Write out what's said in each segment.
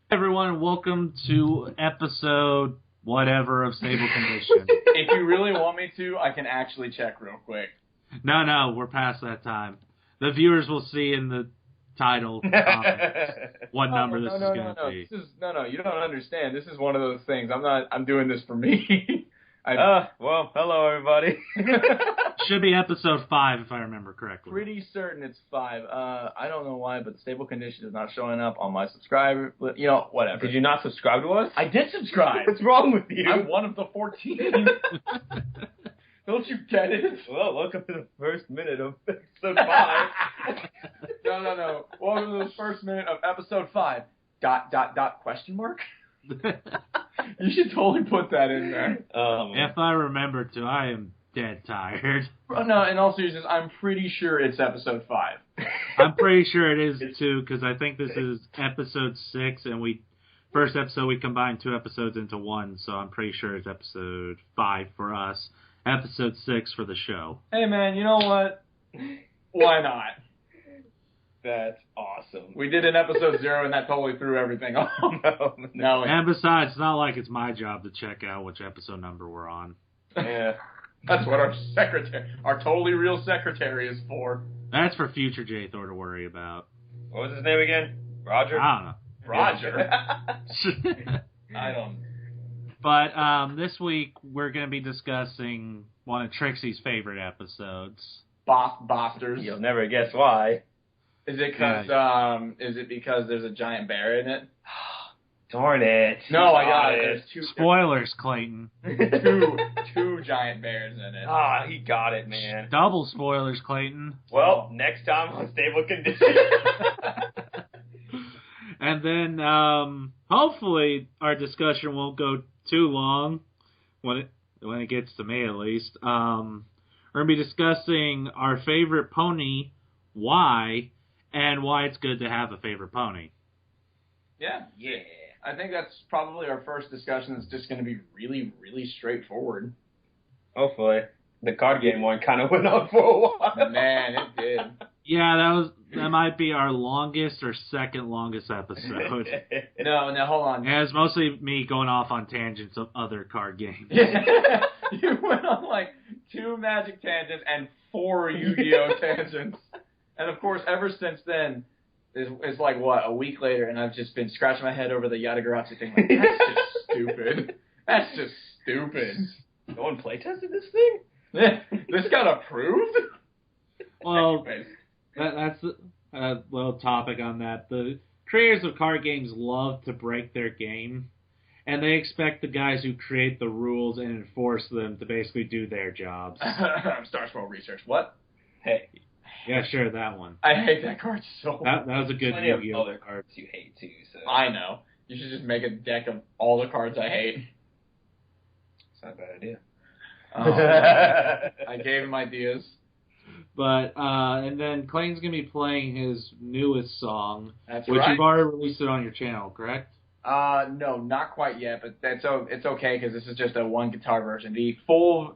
Everyone, welcome to episode whatever of Stable Condition. If you really want me to, I can actually check real quick. No, we're past that time. The viewers will see in the title what number this is going to be. No, you don't understand. This is one of those things. I'm doing this for me. Well, hello everybody. Should be episode 5 if I remember correctly. Pretty certain it's 5. I don't know why, but the Stable Condition is not showing up on my subscriber. You know, whatever. Did you not subscribe to us? I did subscribe. What's wrong with you? I'm one of the 14. Don't you get it? Well, welcome to the first minute of episode 5. No. Welcome to the first minute of episode 5. ... question mark? You should totally put that in there. If I remember to, I am dead tired. No, in all seriousness, I'm pretty sure it's episode 5. I'm pretty sure it is too, because I think this is episode 6, and first episode we combined 2 episodes into one, so I'm pretty sure it's episode 5 for us, episode 6 for the show. Hey man, you know what? Why not? That's awesome. We did an episode 0, and that totally threw everything off. No. And besides, it's not like it's my job to check out which episode number we're on. Yeah. That's what our totally real secretary is for. That's for future J-Thor to worry about. What was his name again? Roger? I don't know. Roger? I don't. But this week, we're going to be discussing one of Trixie's favorite episodes. Bosters. You'll never guess why. Is it because there's a giant bear in it? Darn it. No, I got it. There's 2 Spoilers, Clayton. two giant bears in it. He got it, man. Double spoilers, Clayton. Well, next time on Stable Condition. And then, hopefully, our discussion won't go too long, when it gets to me at least. We're going to be discussing our favorite pony, why, and why it's good to have a favorite pony. Yeah. I think that's probably our first discussion that's just going to be really, really straightforward. Hopefully. The card game one kind of went on for a while. Man, it did. Yeah, that might be our longest or second longest episode. No, hold on. Yeah, it's mostly me going off on tangents of other card games. You went on like 2 Magic tangents and 4 Yu-Gi-Oh tangents. And of course, ever since then, it's like, what, a week later, and I've just been scratching my head over the Yatagarasu thing. Like, that's just stupid. That's just stupid. No one playtested this thing? This got approved? Well, that's a little topic on that. The creators of card games love to break their game, and they expect the guys who create the rules and enforce them to basically do their jobs. Star Scroll Research. What? Hey. Yeah, sure, that one. I hate that card so much. That was a good Plenty of Yu-Gi-Oh! other cards you hate, too. So. I know. You should just make a deck of all the cards I hate. It's not a bad idea. I gave him ideas. But, and then Clayton's going to be playing his newest song. That's which right. you've already released it on your channel, correct? No, not quite yet, but it's okay because this is just a 1 guitar version. The full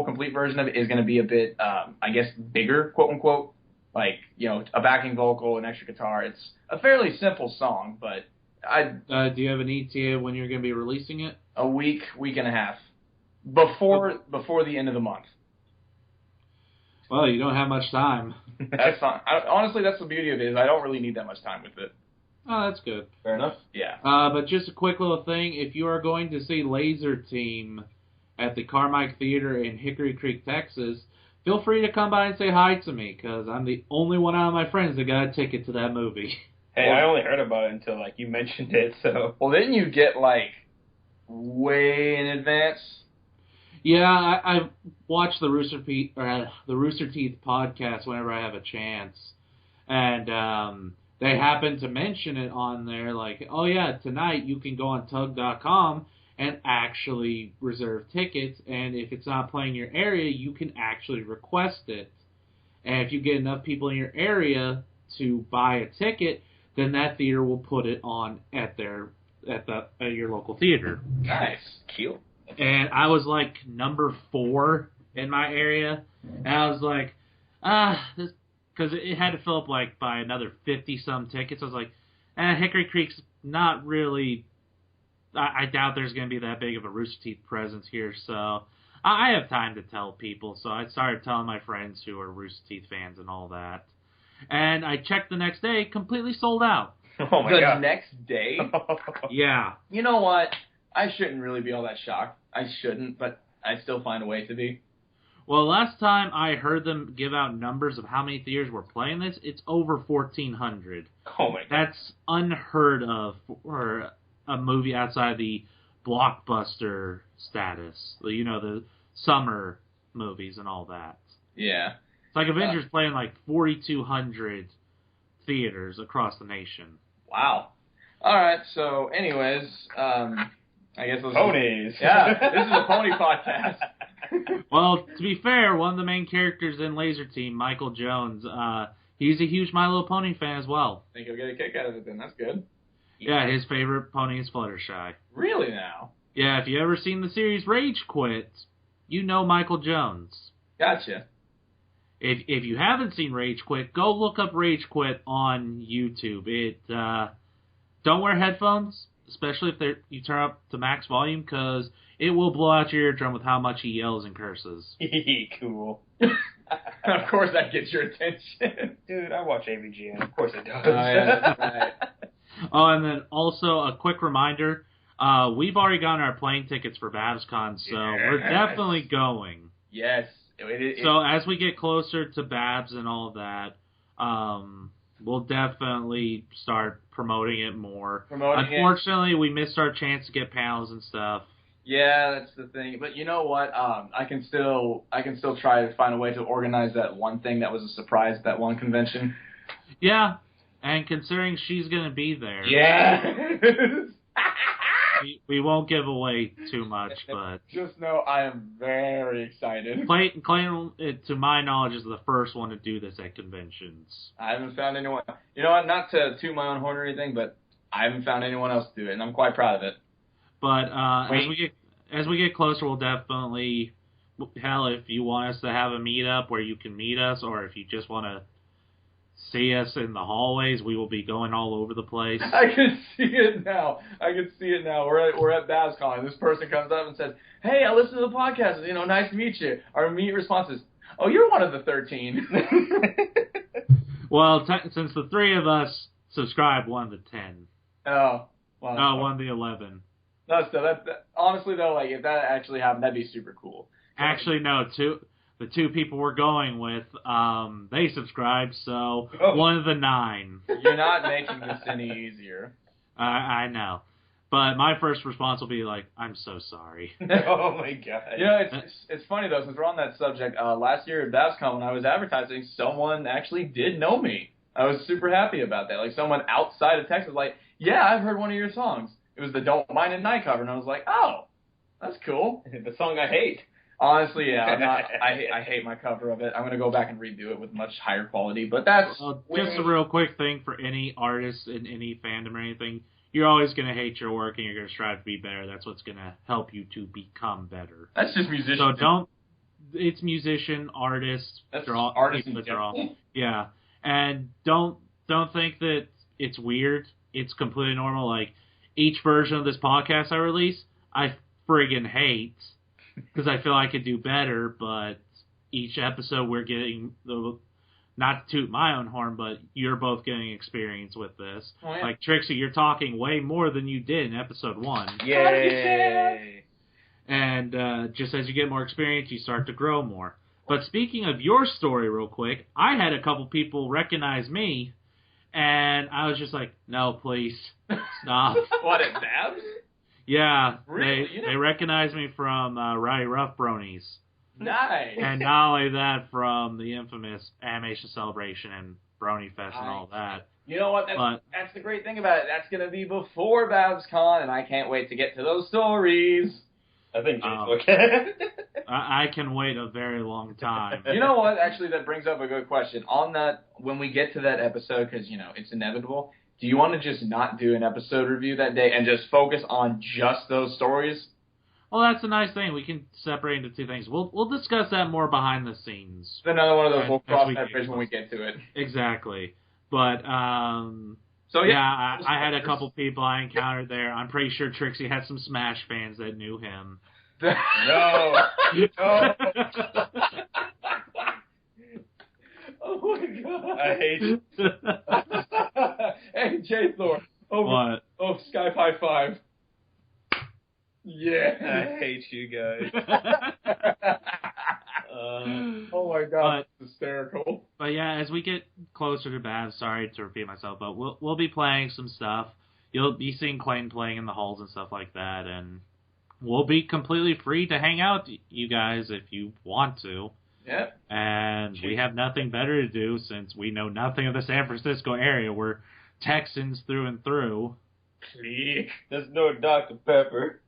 complete version of it is going to be a bit, I guess, bigger, quote unquote. Like, you know, a backing vocal, an extra guitar. It's a fairly simple song, but do you have an ETA when you're going to be releasing it? A week and a half before the end of the month. Well, you don't have much time. That's fine. Honestly, that's the beauty of it is I don't really need that much time with it. Oh, that's good. Fair enough. Yeah. But just a quick little thing. If you are going to see Laser Team at the Carmike Theater in Hickory Creek, Texas, feel free to come by and say hi to me, because I'm the only one out of my friends that got a ticket to that movie. Hey, I only heard about it until, you mentioned it, so... Well, didn't you get, way in advance? Yeah, I watch the Rooster Teeth podcast whenever I have a chance, and they happen to mention it on there, oh yeah, tonight you can go on tug.com and actually reserve tickets, and if it's not playing your area, you can actually request it. And if you get enough people in your area to buy a ticket, then that theater will put it on at your local theater. Nice. Cute. And I was number 4 in my area, and I was this, because it had to fill up by another 50 some tickets. I was Hickory Creek's not really. I doubt there's going to be that big of a Rooster Teeth presence here, so I have time to tell people. So I started telling my friends who are Rooster Teeth fans and all that. And I checked the next day, completely sold out. Oh my god. The next day? Yeah. You know what? I shouldn't really be all that shocked. I shouldn't, but I still find a way to be. Well, last time I heard them give out numbers of how many theaters were playing this, it's over 1,400. Oh my god. That's unheard of for a movie outside the blockbuster status. You know, the summer movies and all that. Yeah. It's like Avengers playing like 4,200 theaters across the nation. Wow. All right. So, anyways, I guess those Ponies. Yeah, this is a pony podcast. Well, to be fair, one of the main characters in Laser Team, Michael Jones, he's a huge My Little Pony fan as well. I think he'll get a kick out of it then. That's good. Yeah, his favorite pony is Fluttershy. Really now? Yeah, if you ever seen the series Rage Quit, you know Michael Jones. Gotcha. If you haven't seen Rage Quit, go look up Rage Quit on YouTube. Don't wear headphones, especially if you turn up to max volume, because it will blow out your eardrum with how much he yells and curses. Cool. Of course that gets your attention. Dude, I watch AVGN. Of course it does. Oh, yeah, that's right. Oh, and then also a quick reminder, we've already gotten our plane tickets for BabsCon, so we're definitely going. Yes. So as we get closer to Babs and all of that, we'll definitely start promoting it more. Unfortunately, we missed our chance to get panels and stuff. Yeah, that's the thing. But you know what? I can still try to find a way to organize that one thing that was a surprise at that one convention. Yeah, and considering she's going to be there, yeah, we won't give away too much, but just know I am very excited. Clayton, to my knowledge, is the first one to do this at conventions. I haven't found anyone. You know what? Not to toot my own horn or anything, but I haven't found anyone else to do it, and I'm quite proud of it. But as we get closer, we'll definitely, hell, if you want us to have a meetup where you can meet us, or if you just want to see us in the hallways, we will be going all over the place. I can see it now. We're at BabsCon, and this person comes up and says, "Hey, I listened to the podcast. You know, nice to meet you." Our immediate response is, "Oh, you're one of the 13." Well, since the three of us subscribe, one of the 10. Oh, well. No, one of the 11. No, so that honestly though, like if that actually happened, that'd be super cool. Actually, no, the two people we're going with, they subscribed, so one of the 9. You're not making this any easier. I know. But my first response will be like, I'm so sorry. Oh my god. You know, it's funny though, since we're on that subject, last year at BabsCon when I was advertising, someone actually did know me. I was super happy about that. Like someone outside of Texas was like, "Yeah, I've heard one of your songs." It was the Don't Mind at Night cover, and I was like, "Oh, that's cool." The song I hate. Honestly, yeah, I hate my cover of it. I'm gonna go back and redo it with much higher quality, but that's just a real quick thing for any artist in any fandom or anything. You're always gonna hate your work, and you're gonna strive to be better. That's what's gonna help you to become better. That's just musician. So don't. It's musician, artist, that's artist in draw. Yeah, and don't think that it's weird. It's completely normal. Like each version of this podcast I release, I friggin' hate. Because I feel I could do better, but each episode we're getting, not to toot my own horn, but you're both getting experience with this. Oh, yeah. Like, Trixie, you're talking way more than you did in episode 1. Yay! And just as you get more experience, you start to grow more. But speaking of your story real quick, I had a couple people recognize me, and I was just like, no, please, stop. What, at Babs? Yeah, really? They recognize me from Rowdy Rough Bronies. Nice. And not only that, from the infamous Animation Celebration and Brony Fest and all that. You know what? That's the great thing about it. That's going to be before BabsCon, and I can't wait to get to those stories. I think okay. I can wait a very long time. You know what? Actually, that brings up a good question. On that, when we get to that episode, because, you know, it's inevitable, do you want to just not do an episode review that day and just focus on just those stories? Well, that's a nice thing. We can separate into two things. We'll discuss that more behind the scenes. Another one of those. We'll cross that bridge when we get to it. Exactly. But So yeah, I had a couple people I encountered there. I'm pretty sure Trixie had some Smash fans that knew him. No. Oh my god. I hate you. Hey, Jay Thor. What? Oh, Skype high five. Yeah. I hate you guys. Oh my god, it's hysterical. But yeah, as we get closer to Babs, sorry to repeat myself, but we'll be playing some stuff. You'll be seeing Clayton playing in the halls and stuff like that, and we'll be completely free to hang out with you guys if you want to. Yep. And we have nothing better to do since we know nothing of the San Francisco area. We're Texans through and through. There's no Dr. Pepper.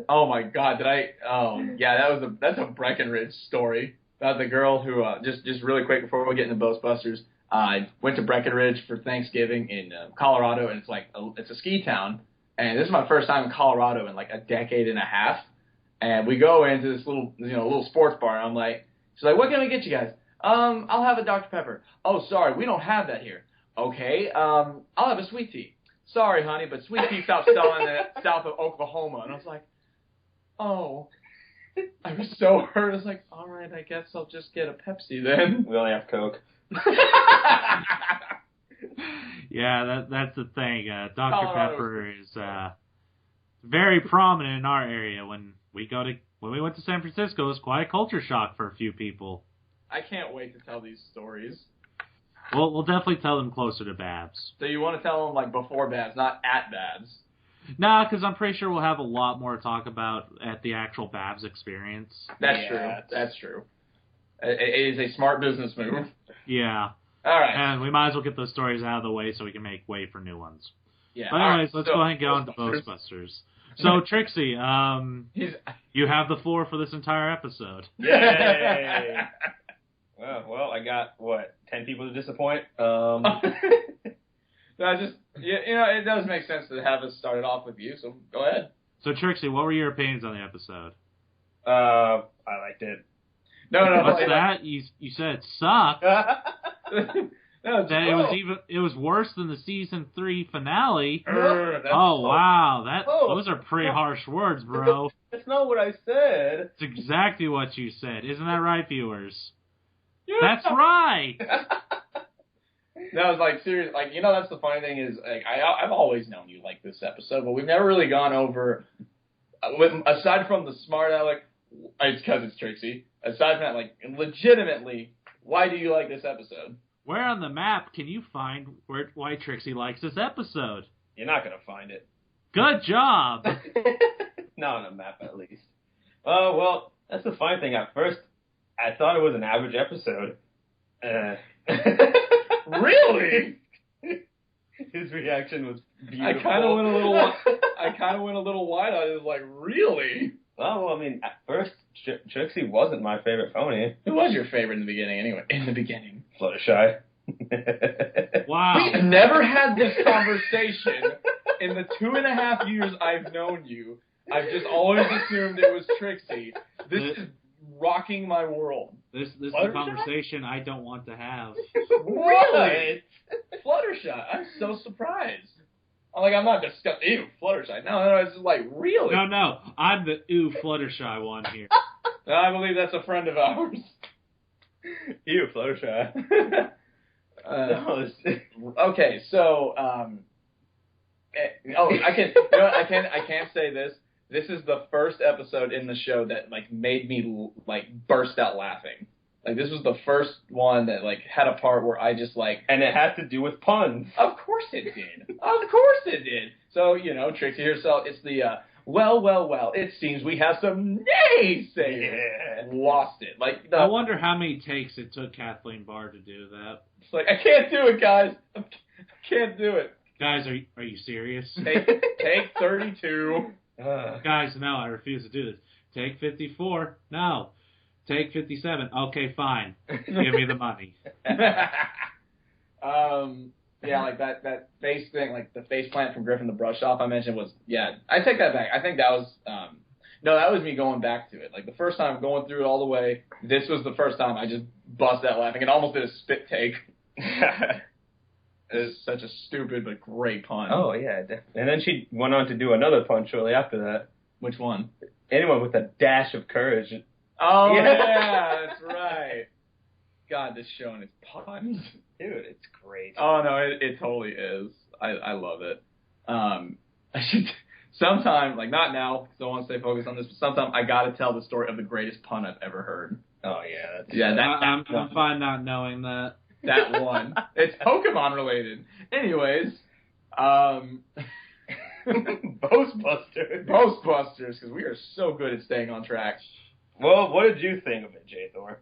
Oh my god, did I? Oh yeah, that's a Breckenridge story about the girl who just really quick before we get into Ghostbusters. I went to Breckenridge for Thanksgiving in Colorado, and it's a ski town. And this is my first time in Colorado in like a decade and a half. And we go into this little sports bar, and I'm like, she's like, what can I get you guys? I'll have a Dr. Pepper. Oh, sorry, we don't have that here. Okay, I'll have a sweet tea. Sorry, honey, but sweet tea stopped selling it south of Oklahoma. And I was like, oh. I was so hurt. I was like, all right, I guess I'll just get a Pepsi then. We only have Coke. Yeah, that's the thing. Dr. Colorado. Pepper is very prominent in our area. When we went to San Francisco, it was quite a culture shock for a few people. I can't wait to tell these stories. We'll definitely tell them closer to Babs. So you want to tell them like before Babs, not at Babs. Nah, because I'm pretty sure we'll have a lot more to talk about at the actual Babs experience. That's true. That's true. It is a smart business move. Yeah. All right. And we might as well get those stories out of the way so we can make way for new ones. Yeah. But anyways, let's go ahead and get on to Ghostbusters. So, Trixie, you have the floor for this entire episode. Yay! Well, I got, 10 people to disappoint? It does make sense to have us started off with you, so go ahead. So, Trixie, what were your opinions on the episode? I liked it. No. What's that? You said it sucked. No, it was worse than the season 3 finale. Wow, wow, those are pretty harsh words, bro. That's not what I said. It's exactly what you said. Isn't that right, viewers? That's right. No, it's like serious. Like that's the funny thing is like I've always known you like this episode, but we've never really gone over. Aside from the smart aleck, it's because it's Trixie. Aside from that, like legitimately, why do you like this episode? Where on the map can you find why Trixie likes this episode? You're not gonna find it. Good job. Not on a map, at least. Oh well, that's the funny thing. At first, I thought it was an average episode. Really? His reaction was beautiful. I kind of went a little wide. I was like, really? Well, I mean, at first, Trixie wasn't my favorite phony. Who was your favorite in the beginning, anyway? In the beginning. Fluttershy. Wow. We've never had this conversation in the 2.5 years I've known you. I've just always assumed it was Trixie. This is rocking my world. This is a conversation I don't want to have. Really? Fluttershy. I'm so surprised. I'm not disgusted. Ew, Fluttershy. No, it's just like, really? No. I'm the Fluttershy one here. No, I believe that's a friend of ours. Ew, Fluttershy. Okay, so, I can't say this. This is the first episode in the show that, made me, burst out laughing. This was the first one that, had a part where I just, And it had to do with puns. Of course it did. Of course it did. So, Trixie herself, it's the, well, it seems we have some naysayers. Yeah. And lost it. I wonder how many takes it took Kathleen Barr to do that. It's I can't do it, guys. I can't do it. Guys, are you serious? Take 32. Guys, no, I refuse to do this. Take 54. No. Take 57. Okay, fine. Give me the money. Yeah, that face thing, the face plant from Griffin the Brush Off I mentioned was, I take that back. I think that was, that was me going back to it. The first time going through it all the way, this was the first time I just bust out laughing. It almost did a spit take. is such a stupid but great pun. Oh, yeah. And then she went on to do another pun shortly after that. Which one? Anyone with a dash of courage. Oh, yeah, that's right. God, this show and its puns. Dude, it's great. Oh, no, it totally is. I love it. I should... Sometime, like not now, because I want to stay focused on this, but sometime I got to tell the story of the greatest pun I've ever heard. Oh, yeah. I'm fine not knowing that. That one. It's Pokemon related. Anyways, Ghostbusters. Ghostbusters, because we are so good at staying on track. Well, what did you think of it, J. Thor?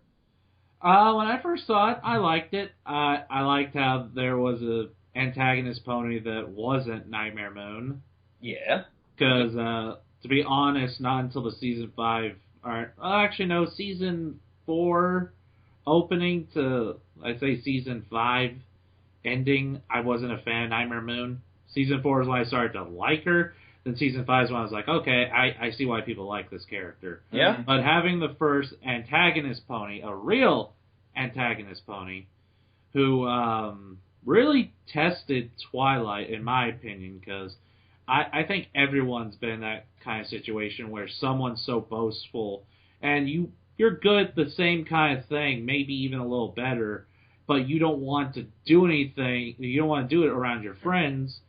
When I first saw it, I liked it. I liked how there was a antagonist pony that wasn't Nightmare Moon. Yeah. Because, to be honest, not until the season 5, season 4 opening to, I'd say, season 5 ending, I wasn't a fan of Nightmare Moon. Season 4 is when I started to like her. Then season 5 is when I was like, okay, I see why people like this character. Yeah. But having the first antagonist pony, a real antagonist pony, who really tested Twilight, in my opinion, because I think everyone's been in that kind of situation where someone's so boastful, and you're good at the same kind of thing, maybe even a little better, but you don't want to do anything, you don't want to do it around your friends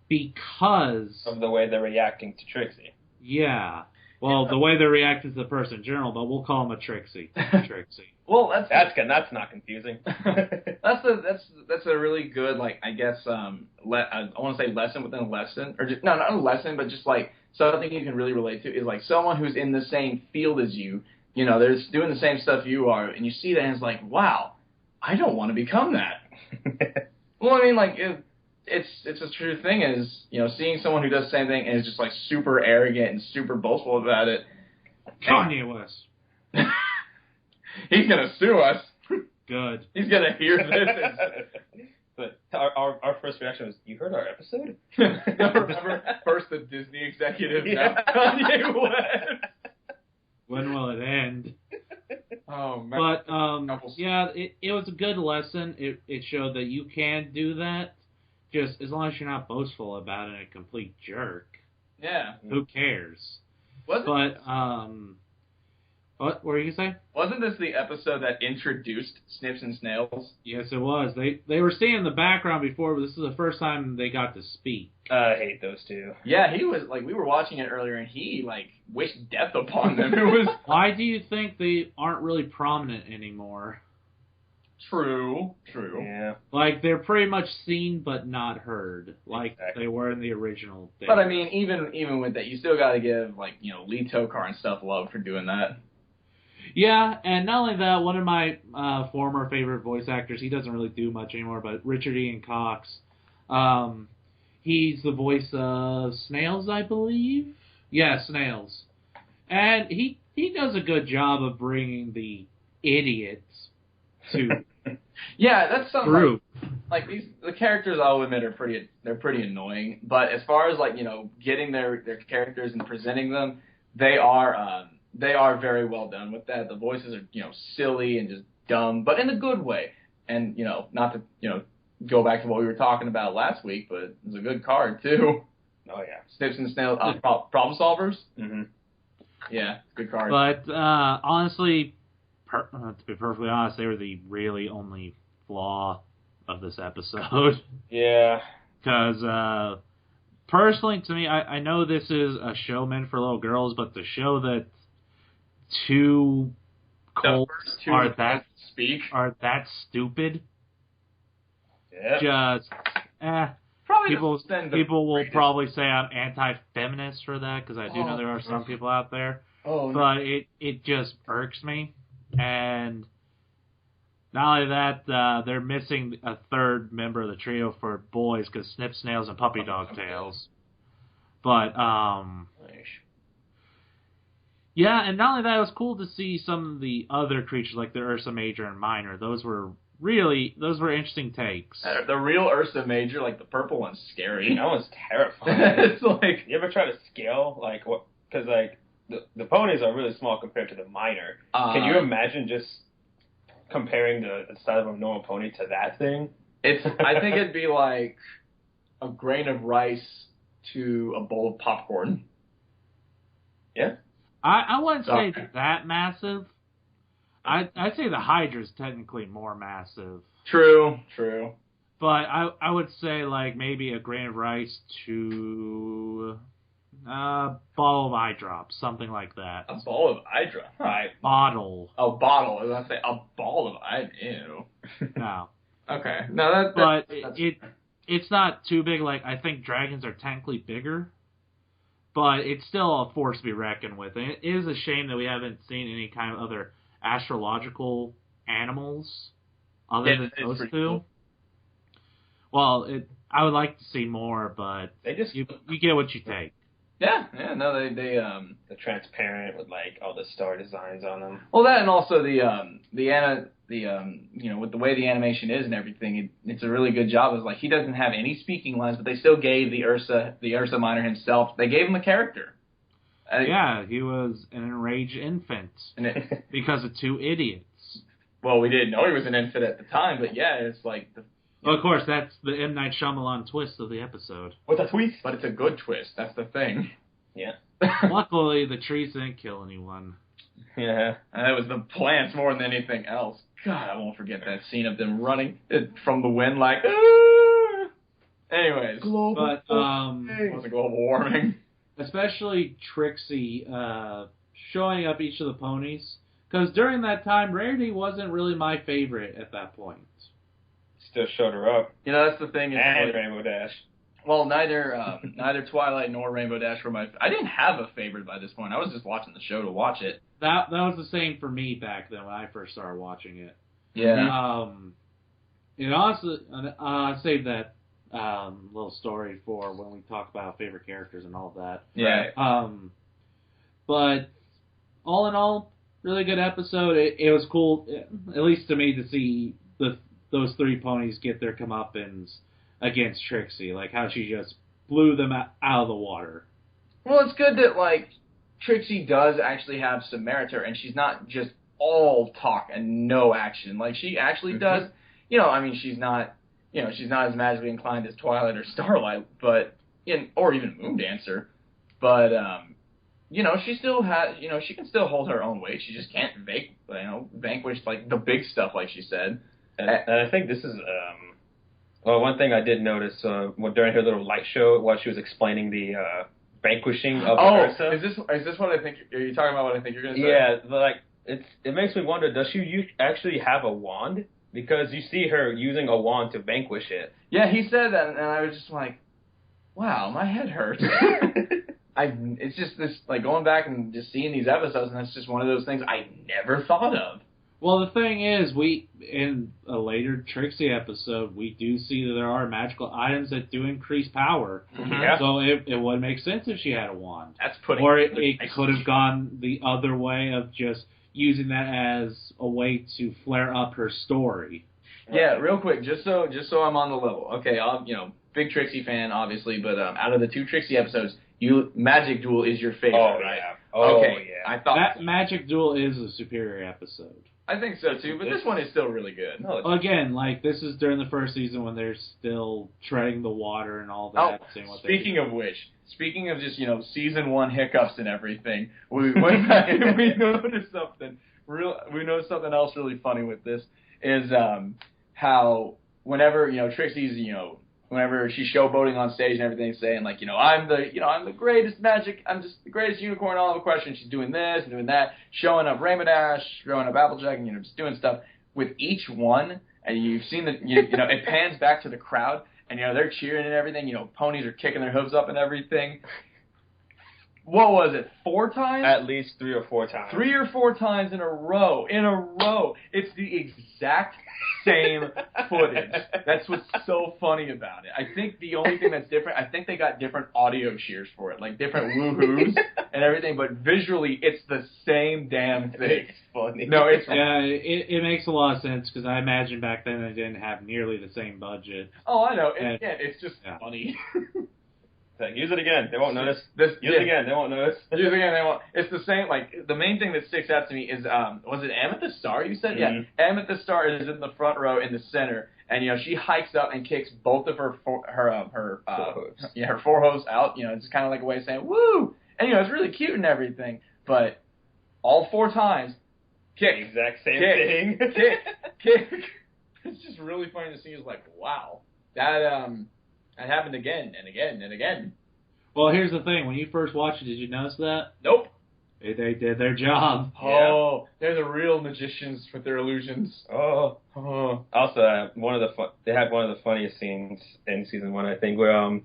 because of the way they're reacting to Trixie. Yeah. Well, the way they're reacting to the person in general, but we'll call him a Trixie. Trixie. Well, that's not confusing. that's a really good, like, I guess I want to say lesson within a lesson, or just, no, not a lesson, but just like something you can really relate to is like someone who's in the same field as you. You know, they're doing the same stuff you are, and you see that and it's like, wow, I don't want to become that. Well, I mean, like it's a true thing is, you know, seeing someone who does the same thing and is just like super arrogant and super boastful about it. Kanye West. He's gonna sue us. Good. He's gonna hear this. But our first reaction was, you heard our episode? Remember, first the Disney executive, now Kanye West. When will it end? Oh, man. But, yeah, it was a good lesson. It showed that you can do that, just as long as you're not boastful about it and a complete jerk. Yeah. Who cares? What were you going to say? Wasn't this the episode that introduced Snips and Snails? Yes, it was. They were staying in the background before, but this is the first time they got to speak. I hate those two. Yeah, he was, like, we were watching it earlier, and he, like, wished death upon them. It was... Why do you think they aren't really prominent anymore? True. Yeah. Like, they're pretty much seen but not heard, like exactly. They were in the original thing. But, I mean, even with that, you still gotta give, like, you know, Lee Tokar and stuff love for doing that. Yeah, and not only that, one of my former favorite voice actors, he doesn't really do much anymore, but Richard Ian Cox, he's the voice of Snails, I believe? Yeah, Snails. And he does a good job of bringing the idiots to yeah, that's something group. Like the characters, I'll admit, they're pretty annoying. But as far as, like, you know, getting their characters and presenting them, they are very well done with that. The voices are, you know, silly and just dumb, but in a good way. And, you know, not to, you know, go back to what we were talking about last week, but it was a good card too. Oh yeah, Snips and Snails, problem solvers. Mm-hmm. Yeah, good card. But honestly, to be perfectly honest, they were the really only flaw of this episode. Yeah. Because personally, to me, I know this is a show meant for little girls, but to show that two colts are that stupid, yeah. just probably people will probably say I'm anti-feminist for that, because I do know there are some people out there. But it just irks me. And not only that, they're missing a third member of the trio for boys, because Snip, Snails, and Puppy Dog Tails. But, yeah, and not only that, it was cool to see some of the other creatures, like the Ursa Major and Minor. Those were interesting takes. The real Ursa Major, like the purple one's scary. That one's terrifying. It's like, you ever try to scale, like, what? Because, like, the ponies are really small compared to the Minor. Can you imagine just comparing the size of a normal pony to that thing? I think it'd be like a grain of rice to a bowl of popcorn. Yeah. I wouldn't say that massive. I'd say the Hydra's technically more massive. True. But I would say like maybe a grain of rice to bottle of eye drops, something like that. A ball of eye drop. Right. Bottle. A bottle. I was going to say a ball of eye. Ew. No. Okay. No, but it's not too big. Like, I think dragons are technically bigger, but it's still a force to be reckoned with. And it is a shame that we haven't seen any kind of other astrological animals other than those two. Cool. Well, I would like to see more, but you get what you take. Yeah, no, they the transparent with like all the star designs on them. Well, that and also the with the way the animation is and everything, it's a really good job. It's like he doesn't have any speaking lines, but they still gave the Ursa Minor himself. They gave him a character. Yeah, he was an enraged infant because of two idiots. Well, we didn't know he was an infant at the time, but yeah, it's like well, of course, that's the M. Night Shyamalan twist of the episode. What's a twist? But it's a good twist. That's the thing. Yeah. Luckily, the trees didn't kill anyone. Yeah. And it was the plants more than anything else. God, I won't forget that scene of them running from the wind like, ah! Anyways. It wasn't global warming. Especially Trixie showing up each of the ponies. Because during that time, Rarity wasn't really my favorite at that point. Still showed her up. You know, that's the thing. And Rainbow Dash. Well, neither Twilight nor Rainbow Dash were my... I didn't have a favorite by this point. I was just watching the show to watch it. That was the same for me back then when I first started watching it. Yeah. And honestly, I'll save that little story for when we talk about favorite characters and all of that. Yeah. But all in all, really good episode. It was cool, at least to me, to see those three ponies get their comeuppance against Trixie, like how she just blew them out of the water. Well, it's good that like Trixie does actually have some merit to her, and she's not just all talk and no action. Like she actually does. You know, I mean, she's not as magically inclined as Twilight or Starlight, but or even Moondancer, but she still has, she can still hold her own weight. She just can't vanquish like the big stuff, like she said. And I think this is, one thing I did notice during her little light show while she was explaining the vanquishing of Ursa. Is this what I think? Are you talking about what I think you're going to say? Yeah, like it makes me wonder. Does she actually have a wand? Because you see her using a wand to vanquish it. Yeah, he said that, and I was just like, wow, my head hurts. It's just this, like, going back and just seeing these episodes, and that's just one of those things I never thought of. Well, the thing is, in a later Trixie episode, we do see that there are magical items that do increase power. Yeah. So it would make sense if she had a wand. That's putting. Or it could have gone the other way of just using that as a way to flare up her story. Yeah, real quick, just so I'm on the level. Okay, big Trixie fan, obviously, but out of the two Trixie episodes, Magic Duel is your favorite, right? Yeah. Oh, okay. yeah. I thought that Magic Duel is a superior episode. I think so too, but this one is still really good. Again, like this is during the first season when they're still treading the water and all that. Speaking of which, speaking of just season 1 hiccups and everything, we went back and we noticed something else really funny with this is how whenever Trixie's whenever she's showboating on stage and everything, saying like, I'm the greatest I'm just the greatest unicorn, all of a question. She's doing this and doing that, showing up Rainbow Dash, showing up Applejack, and just doing stuff with each one. And you've seen that, it pans back to the crowd, and they're cheering and everything. Ponies are kicking their hooves up and everything. What was it? 4 times? At least 3 or 4 times. 3 or 4 times in a row. It's the exact same footage. That's what's so funny about it. I think the only thing that's different, I think they got different audio shears for it, like different woohoos and everything, but visually it's the same damn thing. It's funny. No, it's yeah, it makes a lot of sense because I imagine back then they didn't have nearly the same budget. Oh, I know. It's just funny. Use it again. They won't notice. Use it again. They won't notice. Use it again. They won't. It's the same. Like the main thing that sticks out to me is was it Amethyst Star? You said Yeah. Amethyst Star is in the front row in the center, and she hikes up and kicks both of her her forehooves out. It's kind of like a way of saying woo, and it's really cute and everything. But all 4 times, kick, exact same thing, kick. It's just really funny to see. It's like, wow, that happened again and again and again. Well, here's the thing. When you first watched it, did you notice that? Nope. They did their job. Oh, they're the real magicians with their illusions. Oh. Also, they had one of the funniest scenes in season 1, I think, where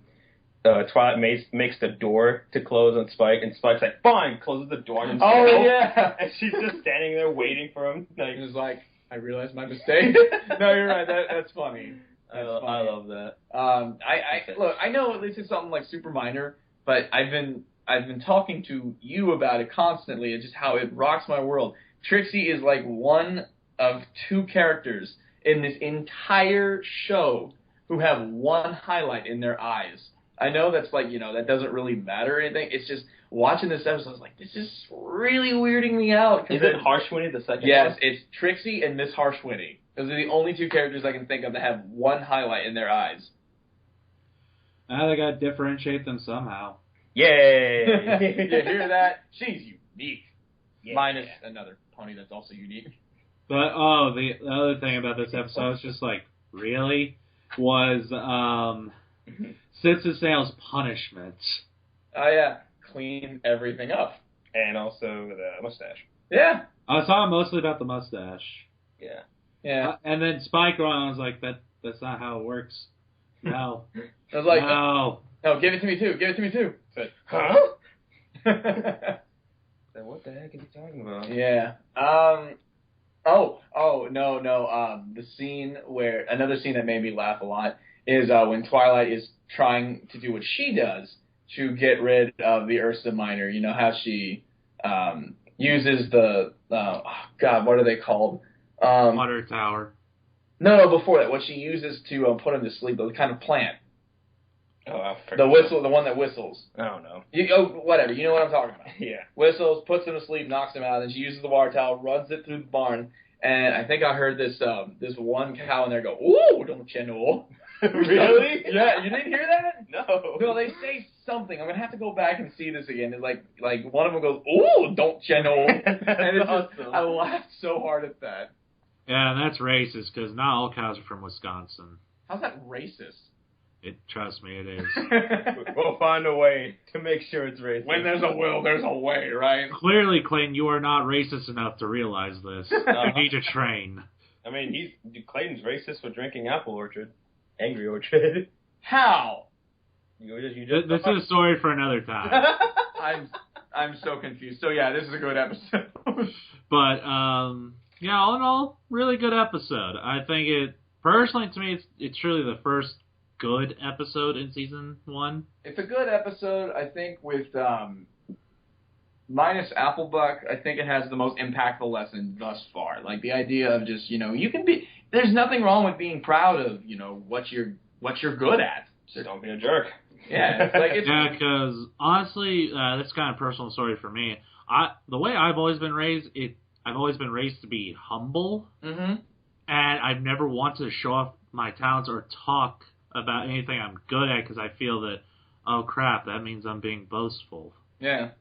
Twilight makes the door to close on Spike, and Spike's like, fine, closes the door on himself. Oh, yeah. And she's just standing there waiting for him. He's like, I realized my mistake. No, you're right. That's funny. I love that. Look, I know this is something like super minor, but I've been talking to you about it constantly, and just how it rocks my world. Trixie is like one of 2 characters in this entire show who have one highlight in their eyes. I know that's like, that doesn't really matter or anything. It's just watching this episode, I was like, this is really weirding me out. Is it Harshwinny the second one? Yes, it's Trixie and Miss Harshwinny. Those are the only 2 characters I can think of that have one highlight in their eyes. Now they got to differentiate them somehow. Yay! You hear that? She's unique. Yeah. Minus another pony that's also unique. But, the other thing about this episode was just like, really? Was, Sid Sail's punishment. Oh, yeah. Clean everything up. And also the mustache. Yeah. I was talking mostly about the mustache. Yeah. Yeah. And then Spike I was like, that's not how it works. No. I was like, no. No, give it to me too. Give it to me too. Said, huh? Then what the heck are you talking about? Yeah. No. The scene another scene that made me laugh a lot is when Twilight is trying to do what she does to get rid of the Ursa Minor. You know how she uses the what are they called? Water tower. No, before that, what she uses to put him to sleep, the kind of plant. Oh, the whistle, the one that whistles. I don't know. Whatever, you know what I'm talking about. Yeah. Whistles, puts him to sleep, knocks him out, and she uses the water towel, runs it through the barn, and I think I heard this one cow in there go, ooh, don't you know? Really? Yeah, you didn't hear that? No. No, they say something. I'm gonna have to go back and see this again. It's like one of them goes, ooh, don't you know? And it's awesome. I laughed so hard at that. Yeah, and that's racist, because not all cows are from Wisconsin. How's that racist? Trust me, it is. We'll find a way to make sure it's racist. When there's a will, there's a way, right? Clearly, Clayton, you are not racist enough to realize this. You need to train. I mean, Clayton's racist for drinking Apple Orchard. Angry Orchard. How? This is a story for another time. I'm so confused. So yeah, this is a good episode. But yeah, all in all, really good episode. I think personally to me, it's truly the first good episode in season 1. It's a good episode. I think with minus Applebuck, I think it has the most impactful lesson thus far. Like the idea of just you can be. There's nothing wrong with being proud of what you're good at. Just don't be a jerk. Yeah, yeah. Because honestly, that's kind of personal story for me. The way I've always been raised, I've always been raised to be humble, and I've never wanted to show off my talents or talk about anything I'm good at because I feel that, oh crap, that means I'm being boastful. Yeah.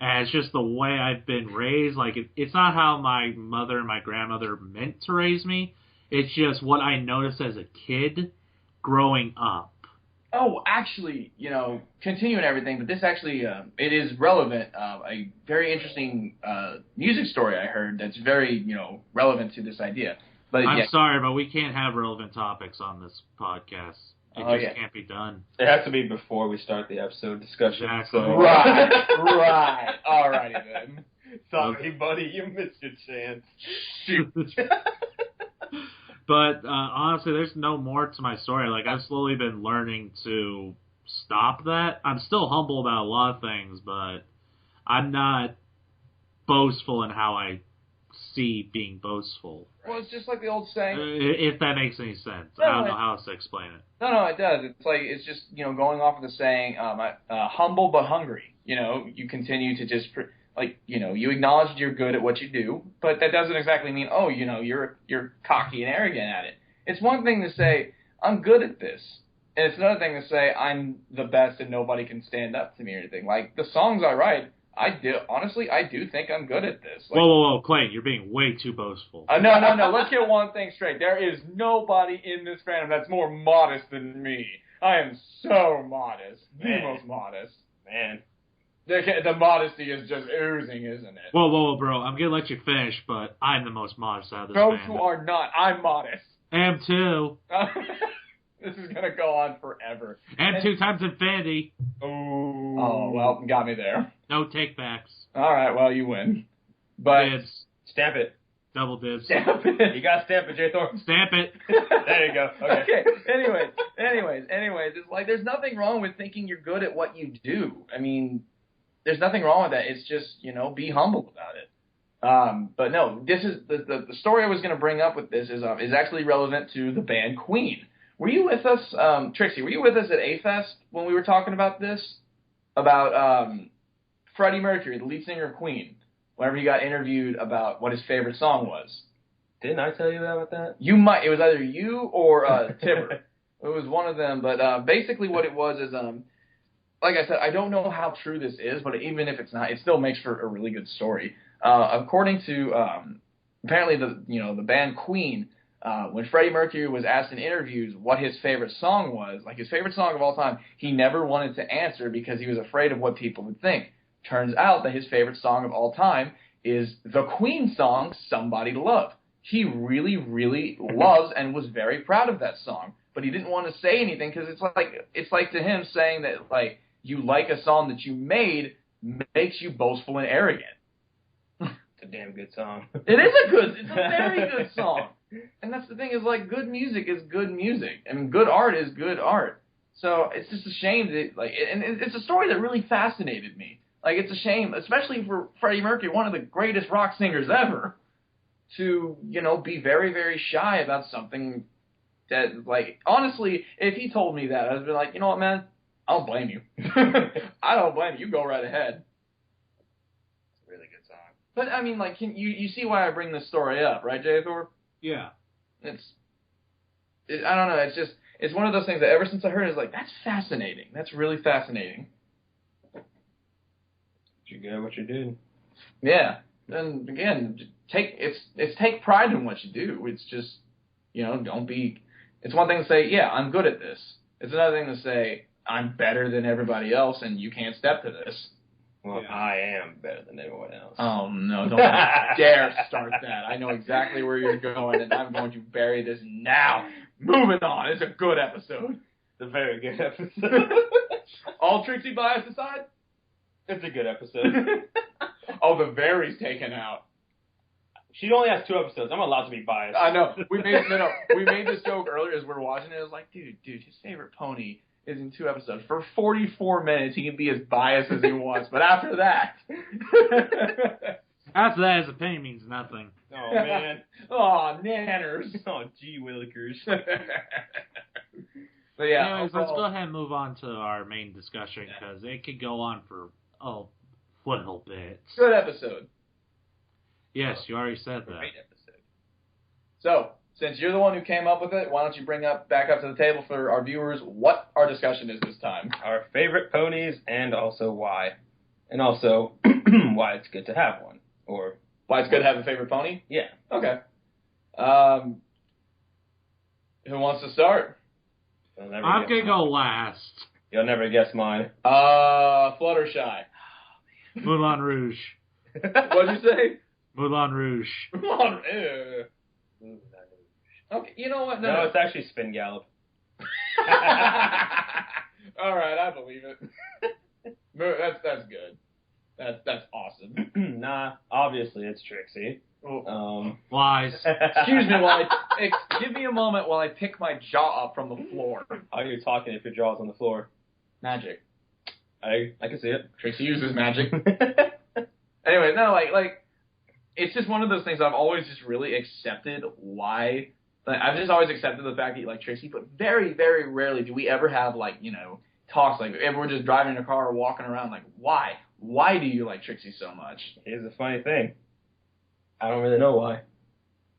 And it's just the way I've been raised. Like, it's not how my mother and my grandmother meant to raise me. It's just what I noticed as a kid growing up. Oh, actually, continuing everything, but this actually, it is relevant. A very interesting music story I heard that's very, relevant to this idea. But I'm sorry, but we can't have relevant topics on this podcast. It just can't be done. It has to be before we start the episode discussion. Exactly. So. Right. Alrighty then. Sorry, buddy, you missed your chance. Shoot. But honestly, there's no more to my story. Like, I've slowly been learning to stop that. I'm still humble about a lot of things, but I'm not boastful in how I see being boastful. Well, it's just like the old saying. If that makes any sense. No, I don't know how else to explain it. No, it does. It's just, going off of the saying, humble but hungry. You continue to just, you acknowledge you're good at what you do, but that doesn't exactly mean, you're cocky and arrogant at it. it's one thing to say, I'm good at this. And it's another thing to say, I'm the best and nobody can stand up to me or anything. Like, the songs I write, I do think I'm good at this. Like, whoa, Clayton, you're being way too boastful. No, let's get one thing straight. There is nobody in this fandom that's more modest than me. I am so modest. The most modest. Man. The modesty is just oozing, isn't it? Whoa, bro. I'm going to let you finish, but I'm the most modest out of this Those fandom. who are not. I'm modest. Am too. This is going to go on forever. And 2 times infinity. Oh, well, got me there. No takebacks. All right, well, you win. But Dibs. Stamp it. Double dibs. Stamp it. You got to stamp it, J. Thor. Stamp it. There you go. Okay. Anyways, it's like there's nothing wrong with thinking you're good at what you do. I mean, there's nothing wrong with that. It's just, be humble about it. But no, this is the story I was going to bring up with this is actually relevant to the band Queen. Were you with us, Trixie? Were you with us at A-Fest when we were talking about this? About Freddie Mercury, the lead singer of Queen, whenever he got interviewed about what his favorite song was. Didn't I tell you about that? You might. It was either you or Tibber. It was one of them. But basically what it was is, like I said, I don't know how true this is, but even if it's not, it still makes for a really good story. According to apparently the band Queen, when Freddie Mercury was asked in interviews what his favorite song was, like his favorite song of all time, he never wanted to answer because he was afraid of what people would think. Turns out that his favorite song of all time is the Queen song, Somebody to Love. He really, really loves and was very proud of that song, but he didn't want to say anything because it's like to him saying that like you like a song that you made makes you boastful and arrogant. It's a damn good song. It's a very good song. And that's the thing is like good music is good music. I mean, good art is good art. So it's just a shame that and it's a story that really fascinated me. Like it's a shame, especially for Freddie Mercury, one of the greatest rock singers ever, to be very, very shy about something that honestly, if he told me that, I'd be like, you know what, man, I don't blame you. I don't blame you. You go right ahead. It's a really good song. But I mean, can you see why I bring this story up, right, J. Thor? Yeah. I don't know. It's one of those things that ever since I heard it, it's like, that's fascinating. That's really fascinating. You're good at what you do. Yeah. And again, take pride in what you do. It's just, don't be, it's one thing to say, yeah, I'm good at this. It's another thing to say, I'm better than everybody else and you can't step to this. Well, yeah. I am better than everyone else. Oh, no, don't dare start that. I know exactly where you're going, and I'm going to bury this now. Moving on. It's a good episode. It's a very good episode. All Trixie bias aside? It's a good episode. Oh, the very's taken out. She only has 2 episodes. I'm allowed to be biased. I know. We made this joke earlier as we were watching it. It was like, dude, his favorite pony is in 2 episodes. For 44 minutes, he can be as biased as he wants. But after that... After that, his opinion means nothing. Oh, man. Oh, nanners. Oh, gee willikers. But yeah. Anyways, let's go ahead and move on to our main discussion, because it could go on for a little bit. Good episode. Yes, you already said that. Great episode. So, since you're the one who came up with it, why don't you bring back up to the table for our viewers what our discussion is this time? Our favorite ponies and also why. And also why it's good to have one. Or why it's good to have a favorite pony? Yeah. Okay. Who wants to start? I'm going to go last. You'll never guess mine. Fluttershy. Moulin Rouge. What'd you say? Moulin Rouge. Okay, you know what? No, it's actually Spin Gallop. All right, I believe it. That's good. That's awesome. Nah, obviously it's Trixie. Lies. Excuse me give me a moment while I pick my jaw up from the floor. How are you talking if your jaw's on the floor? Magic. I can see it. Trixie uses magic. Anyway, no, it's just one of those things I've always just really accepted why. I've just always accepted the fact that you like Trixie, but very, very rarely do we ever have, talks if we're just driving in a car or walking around, why? Why do you like Trixie so much? Here's the funny thing. I don't really know why.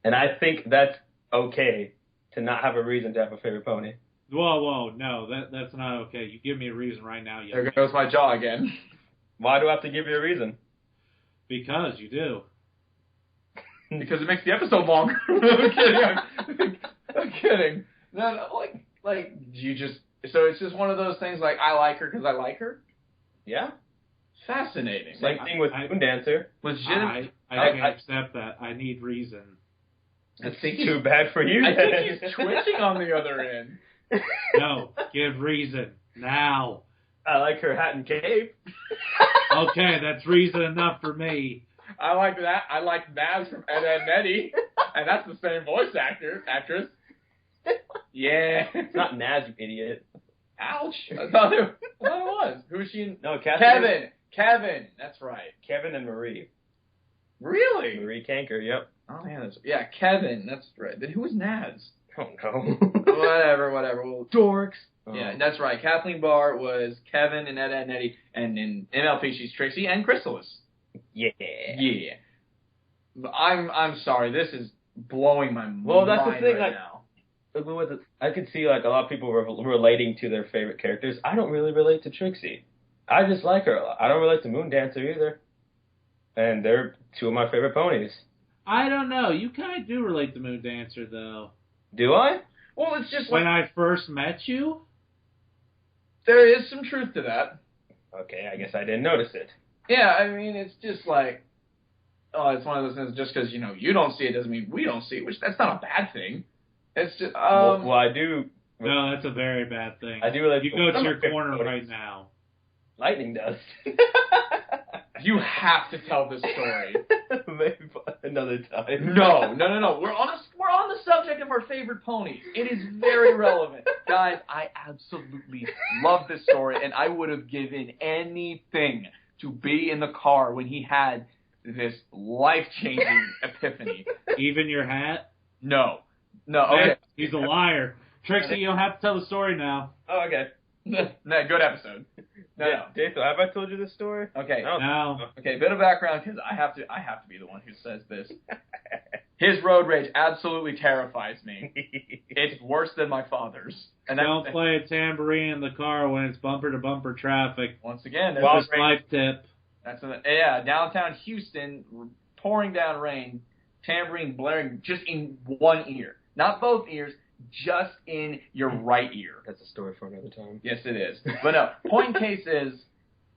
And I think that's okay. to not have a reason to have a favorite pony. Whoa, no, that's not okay. You give me a reason right now. There goes my jaw again. Why do I have to give you a reason? Because you do. Because it makes the episode longer. I'm kidding. I'm kidding. No, like, you just... So it's just one of those things like, I like her because I like her? Yeah. Fascinating. Same thing with Moondancer. Legitimate. I can't accept that. I need reason. I think Too bad for you. I think he's twitching on the other end. No, give reason. Now. I like her hat and cape. Okay, that's reason enough for me. I like that. I like Mavs from Ed, Edd n Eddy. And that's the same voice actress. Yeah. It's not Naz, you idiot. Ouch. I thought it was. Who was she in? No, Catherine. Kevin. That's right. Kevin and Marie. Really? Marie Canker, yep. Oh, yeah, Kevin. That's right. Then who was Naz? Oh, no. whatever. Well, dorks. Oh. Yeah, that's right. Kathleen Barr was Kevin in Ed, Edd n Eddy, and in MLP she's Trixie and Chrysalis. Yeah. Yeah. I'm sorry. This is blowing my mind. Well, that's the thing. right Like, now. I could see like a lot of people relating to their favorite characters. I don't really relate to Trixie. I just like her a lot. I don't relate to Moondancer either. And they're two of my favorite ponies. I don't know. You kind of do relate to Moondancer, though. Do I? Well, it's just when I first met you. There is some truth to that. Okay, I guess I didn't notice it. Yeah, I mean, it's just like, it's one of those things. Just because you don't see it doesn't mean we don't see it. Which that's not a bad thing. It's just well, I do. No, that's a very bad thing. I do relate. You go to your corner right now. Lightning dust. You have to tell this story. Maybe another time. No. We're on the subject of our favorite ponies. It is very relevant, guys. I absolutely love this story, and I would have given anything to be in the car when he had this life-changing epiphany. Even your hat? No. Okay. He's a liar. Trixie, you don't have to tell the story now. Oh, okay. No, good episode. No. Jason, have I told you this story? Okay. No. Okay, bit of background because I have to be the one who says this. His road rage absolutely terrifies me. It's worse than my father's. And don't play a tambourine in the car when it's bumper to bumper traffic. Once again, there's this life tip. That's downtown Houston, pouring down rain, tambourine blaring just in one ear, not both ears. Just in your right ear. That's a story for another time. Yes, it is. But no, point case is,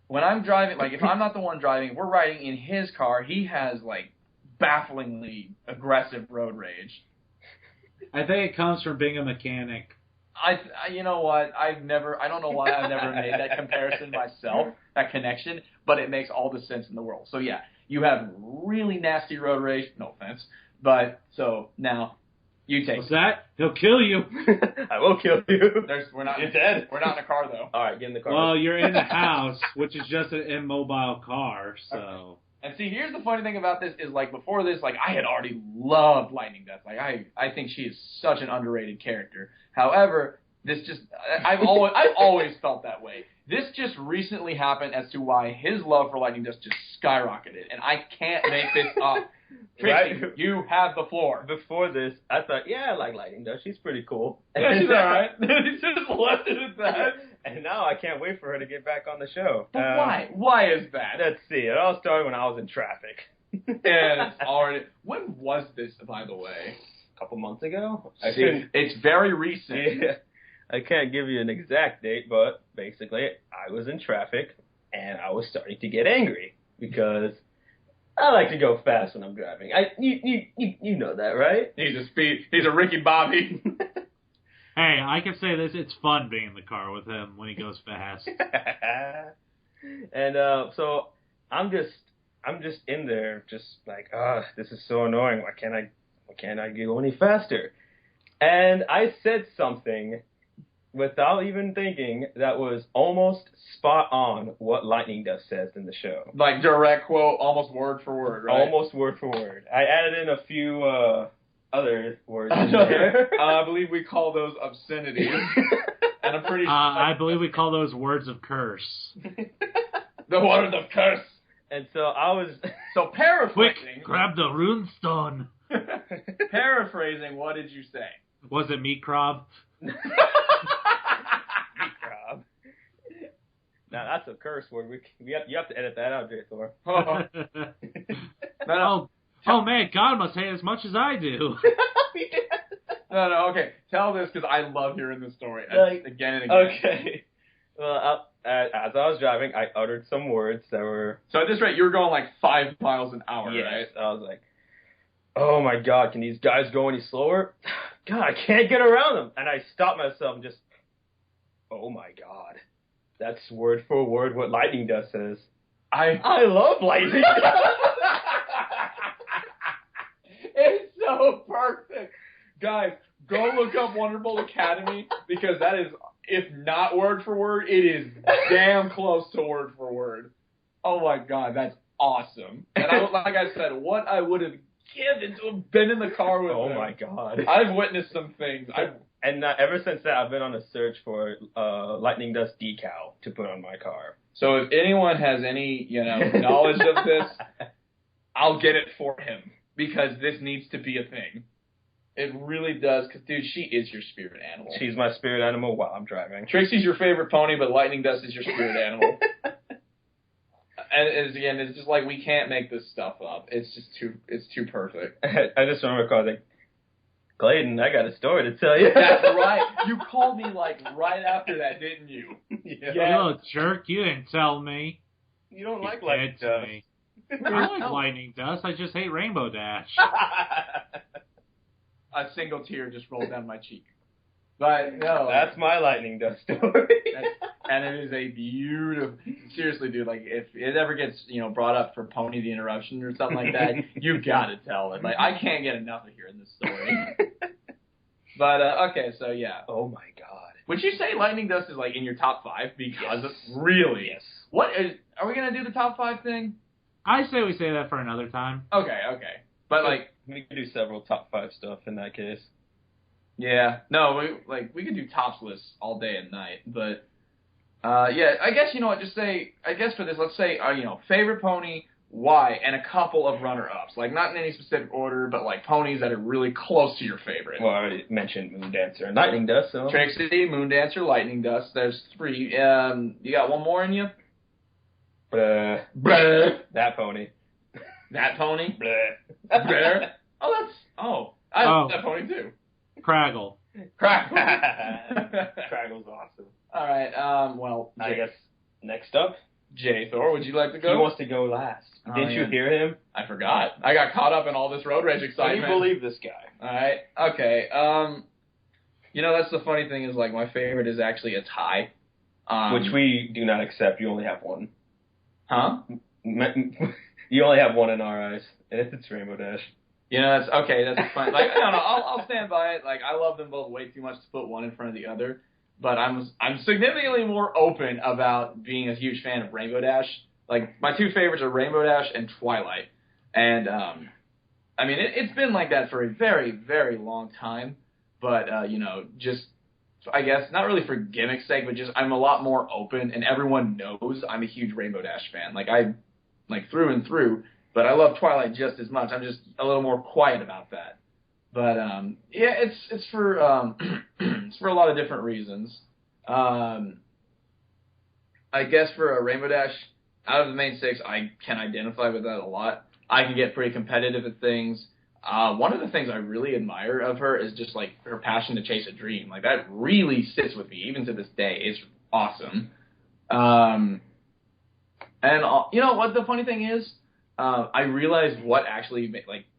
when I'm driving, like if I'm not the one driving, we're riding in his car, he has like bafflingly aggressive road rage. I think it comes from being a mechanic. You know what? I don't know why I've never made that comparison myself, that connection, but it makes all the sense in the world. So yeah, you have really nasty road rage, no offense, but so now, you take. What's that? He'll kill you. I will kill you. We're not. You're dead. We're not in a car though. All right, get in the car. Well, you're in the house, which is just an immobile car. So. And see, here's the funny thing about this is like before this, like I had already loved Lightning Dust. Like I think she is such an underrated character. However, this just I've always felt that way. This just recently happened as to why his love for Lightning Dust just skyrocketed, and I can't make this up. Trixie, right? You have the floor. Before this, I thought, I like Lightning Dust. She's pretty cool. Yeah, she's alright. He just left it at that. And now I can't wait for her to get back on the show. But why? Why is that? Let's see. It all started when I was in traffic. And it's already... When was this, by the way? A couple months ago. It's very recent. Yeah. I can't give you an exact date, but basically, I was in traffic, and I was starting to get angry, because I like to go fast when I'm driving. You know that, right? He's a Ricky Bobby. Hey, I can say this, it's fun being in the car with him when he goes fast. And so I'm just in there, just like, this is so annoying. Why can't I go any faster? And I said something without even thinking that was almost spot on what Lightning Dust says in the show. Like direct quote, almost word for word, right? Almost word for word. I added in a few other words in there. I believe we call those obscenities. And I'm pretty sure... I believe we call those words of curse. The words of curse. And so I was... So paraphrasing... Quick, grab the runestone. Paraphrasing, what did you say? Was it meat crab? Meat crab. Now that's a curse word. You have to edit that out, JWhoof. Oh man, God must hate as much as I do. No, okay. Tell this because I love hearing this story again and again. Okay. Well, as I was driving, I uttered some words that were... So at this rate, you were going like 5 miles an hour, yes, right? I was like, oh my God, can these guys go any slower? God, I can't get around them. And I stopped myself and just, oh my God. That's word for word what lightning dust says. I love lightning dust. It's so perfect. Guys, go look up Wonderbolt Academy because that is, if not word for word, it is damn close to word for word. Oh my God, that's awesome. And like I said, what I would have given to have been in the car with Oh him. my God. I've witnessed some things. Ever since that, I've been on a search for lightning dust decal to put on my car. So if anyone has any, knowledge of this, I'll get it for him because this needs to be a thing. It really does, because, dude, she is your spirit animal. She's my spirit animal while I'm driving. Trixie's your favorite pony, but Lightning Dust is your spirit animal. And it's just like, we can't make this stuff up. It's just too perfect. I just remember calling, Clayton, I got a story to tell you. That's right. You called me, right after that, didn't you? Yeah. You little jerk, you didn't tell me. You don't like You lightning dead to dust. me. I like lightning dust, I just hate Rainbow Dash. A single tear just rolled down my cheek. But no, that's my lightning dust story. And it is a beautiful. Seriously, dude. If it ever gets brought up for Pony the Interruption or something like that, you gotta tell it. I can't get enough of hearing this story. But okay, so yeah. Oh my God. Would you say Lightning Dust is in your top 5 because of really? Yes. Are we gonna do the top 5 thing? I say we say that for another time. Okay. But we could do several top 5 stuff in that case. Yeah. No, we could do tops lists all day and night, but yeah, I guess just say for this, let's say favorite pony, why, and a couple of runner-ups. Not in any specific order, but ponies that are really close to your favorite. Well, I already mentioned Moondancer and Lightning Dust, so Trixie, Moondancer, Lightning Dust. There's 3. You got one more in you? Blah. That pony. That pony? Blah. There. I love that pony too. Craggle. Craggle's awesome. All right. Well, I guess next up, J. Thor, would you like to go? He wants to go last. Didn't you hear him? I forgot. I got caught up in all this road rage excitement. Can you believe this guy? All right. Okay. That's the funny thing is my favorite is actually a tie. Which we do not accept. You only have one. Huh? You only have one in our eyes, and it's Rainbow Dash. That's okay. That's fine. No, I'll stand by it. I love them both way too much to put one in front of the other. But I'm significantly more open about being a huge fan of Rainbow Dash. My 2 favorites are Rainbow Dash and Twilight. And it's been like that for a very, very long time. But just I guess not really for gimmick's sake, but just I'm a lot more open, and everyone knows I'm a huge Rainbow Dash fan. I through and through. But I love Twilight just as much. I'm just a little more quiet about that. But yeah, it's for it's for a lot of different reasons. I guess for a Rainbow Dash, out of the main 6, I can identify with that a lot. I can get pretty competitive at things. One of the things I really admire of her is just her passion to chase a dream. That really sits with me even to this day. It's awesome. And what the funny thing is, I realized what actually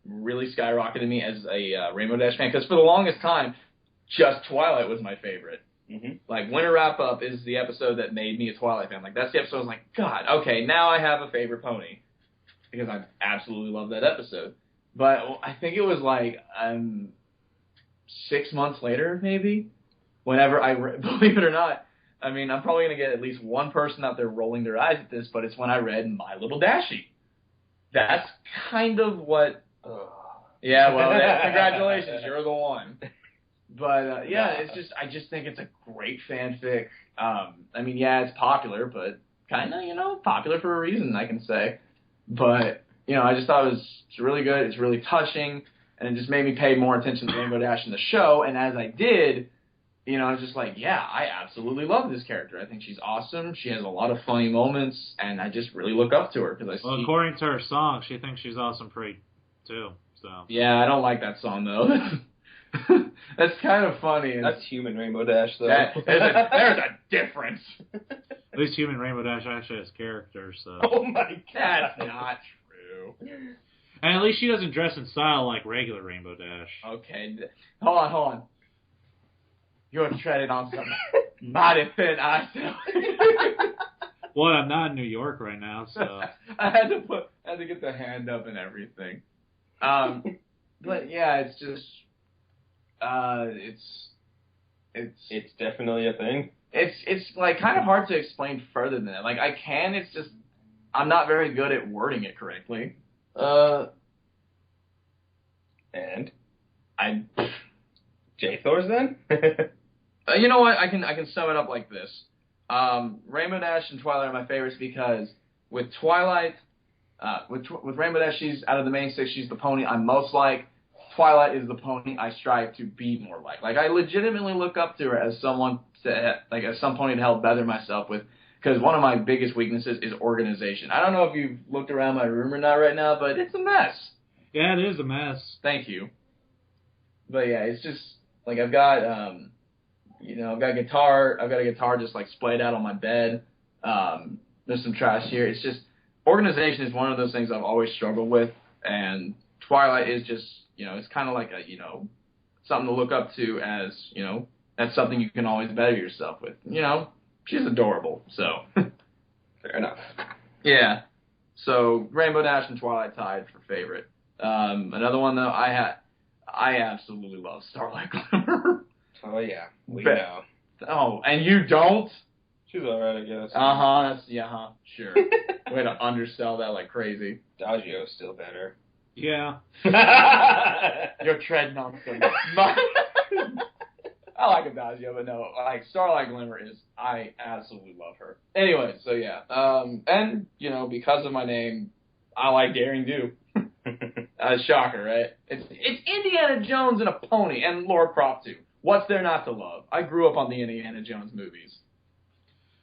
really skyrocketed me as a Rainbow Dash fan, because for the longest time, just Twilight was my favorite. Mm-hmm. Winter Wrap Up is the episode that made me a Twilight fan. That's the episode I was God, okay, now I have a favorite pony, because I absolutely love that episode. But I think it was 6 months later, maybe, whenever believe it or not, I'm probably going to get at least one person out there rolling their eyes at this, but it's when I read My Little Dashie. That's kind of what... Yeah, well, congratulations, you're the one. But, it's just... I just think it's a great fanfic. Yeah, it's popular, but kind of, popular for a reason, I can say. But, I just thought it's really good. It's really touching. and it just made me pay more attention to Rainbow Dash in the show. And as I did, you know, I was just like, yeah, I absolutely love this character. I think she's awesome. She has a lot of funny moments, and I just really look up to her because Well, according to her song, she thinks she's awesome pretty too. So yeah, I don't like that song though. That's kind of funny. That's human Rainbow Dash, though. There's a difference. At least human Rainbow Dash actually has character, so. Oh my god. That's not true. And at least she doesn't dress in style like regular Rainbow Dash. Okay, hold on. You're treading on some mighty thin ice. Well, I'm not in New York right now, so. I had to get the hand up and everything. But yeah, it's just, it's definitely a thing. It's like kind of hard to explain further than that. Like I can, it's just I'm not very good at wording it correctly. And I, J-Thors then? you know what? I can sum it up like this. Rainbow Dash and Twilight are my favorites because with Twilight, with Rainbow Dash, she's out of the main six, she's the pony I'm most like. Twilight is the pony I strive to be more like. Like I legitimately look up to her as someone as some pony to help better myself with. Because one of my biggest weaknesses is organization. I don't know if you've looked around my room or not right now, but it's a mess. Yeah, it is a mess. Thank you. But yeah, it's just like I've got I've got a guitar. I've got a guitar just like splayed out on my bed. There's some trash here. It's just organization is one of those things I've always struggled with, and Twilight is just it's kind of like a something to look up to as that's something you can always better yourself with. She's adorable. So fair enough. Yeah. So Rainbow Dash and Twilight tied for favorite. Another one though, I absolutely love Starlight Glimmer. Oh yeah, we know. Oh, and you don't? She's alright, I guess. Sure. Way to undersell that like crazy. Dagio's still better. Yeah. You're treading on some. I like Adagio, but no, like Starlight Glimmer I absolutely love her. Anyway, so yeah, and because of my name, I like Daring Do. Shocker, right? It's Indiana Jones and a pony, and Laura Croft too. What's there not to love? I grew up on the Indiana Jones movies.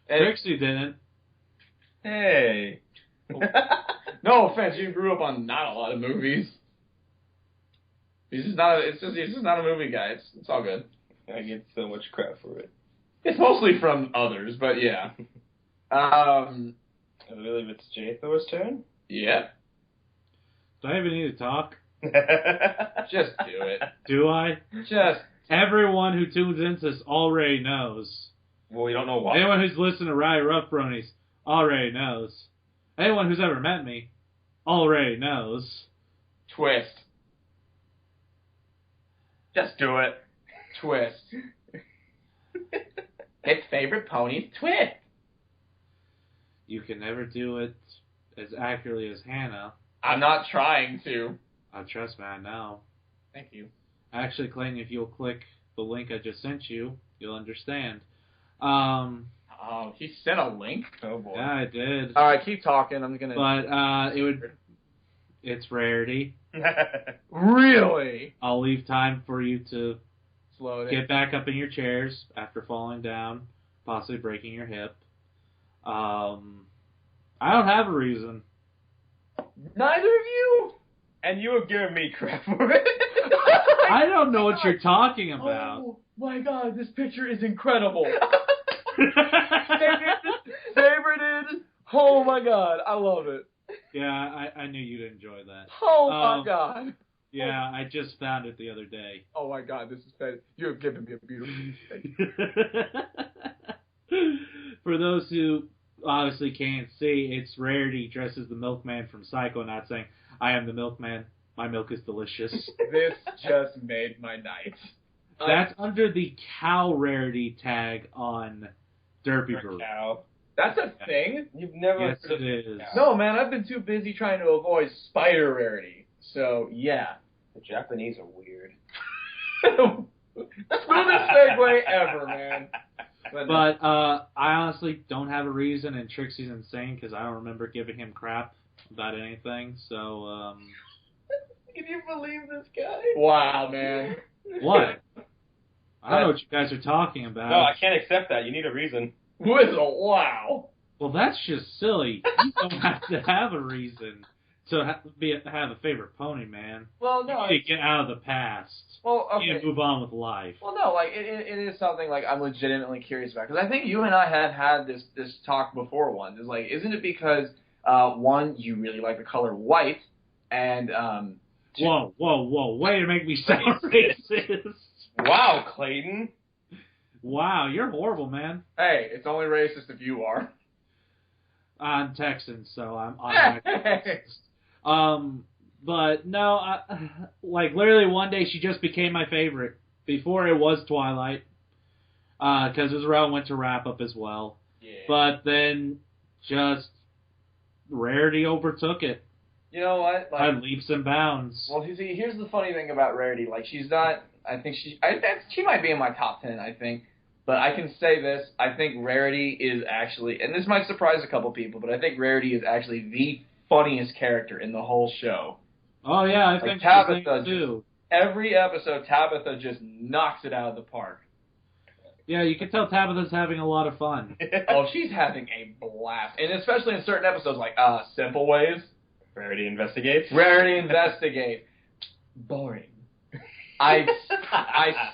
Trixie didn't. Hey. No offense, you grew up on not a lot of movies. He's just not a movie guy. It's all good. I get so much crap for it. It's mostly from others, but yeah. I believe it's J-Thor's turn? Yeah. Do I even need to talk? Just do it. Do I? Just. Everyone who tunes into this already knows. Well, we don't know why. Anyone who's listened to Rye Rough Bronies already knows. Anyone who's ever met me already knows. Twist. Just do it. Twist. His favorite pony's Twist. You can never do it as accurately as Hannah. I'm not trying to. Trust me, I know. Thank you. Actually, Clayton, if you'll click the link I just sent you, you'll understand. Oh, he sent a link? Oh, boy. Yeah, I did. All right, keep talking. I'm gonna. But it's rarity. Really? I'll leave time for you to Slow get back up in your chairs after falling down, possibly breaking your hip. I don't have a reason. Neither of you? And you have given me crap for it. I don't know what you're talking about. Oh my god, this picture is incredible. Favorited. Oh my god, I love it. Yeah, I knew you'd enjoy that. Oh my god. Yeah, I just found it the other day. Oh my god, this is fantastic. You have given me a beautiful mistake. For those who obviously can't see, it's Rarity dressed as the milkman from Psycho, not saying, I am the milkman, my milk is delicious. This just made my night. That's under the cow Rarity tag on Derpy Brew. Cow. That's a thing? You've never Yes, it is. No, man, I've been too busy trying to avoid spider rarity. So, yeah. The Japanese are weird. Smoothest segue ever, man. But I honestly don't have a reason, and Trixie's insane because I don't remember giving him crap about anything. So Can you believe this guy? Wow, man. What? I don't know what you guys are talking about. No, I can't accept that. You need a reason. Whistle, wow. Well, that's just silly. You don't have to have a reason to have a favorite pony, man. Well, no. You need to get out of the past. Well, okay. You need to move on with life. Well, no, like, it is something, like, I'm legitimately curious about. Because I think you and I had this talk before once. It's like, isn't it because, one, you really like the color white, and, two... Whoa. Way to make me sound racist. Wow, Clayton. Wow, you're horrible, man. Hey, it's only racist if you are. I'm Texan, so I'm racist. But no, like literally one day she just became my favorite. Before it was Twilight, because it was around winter wrap up as well. Yeah. But then just Rarity overtook it. You know what? By leaps and bounds. Well, see, here's the funny thing about Rarity. Like, she's not. I think she might be in my top 10. I think. But I can say this, I think Rarity is actually, and this might surprise a couple people, but I think Rarity is actually the funniest character in the whole show. Oh, yeah, I think Tabitha too. Every episode, Tabitha just knocks it out of the park. Yeah, you can tell Tabitha's having a lot of fun. Oh, she's having a blast. And especially in certain episodes like Simple Ways. Rarity Investigates. Rarity Investigate. Boring. I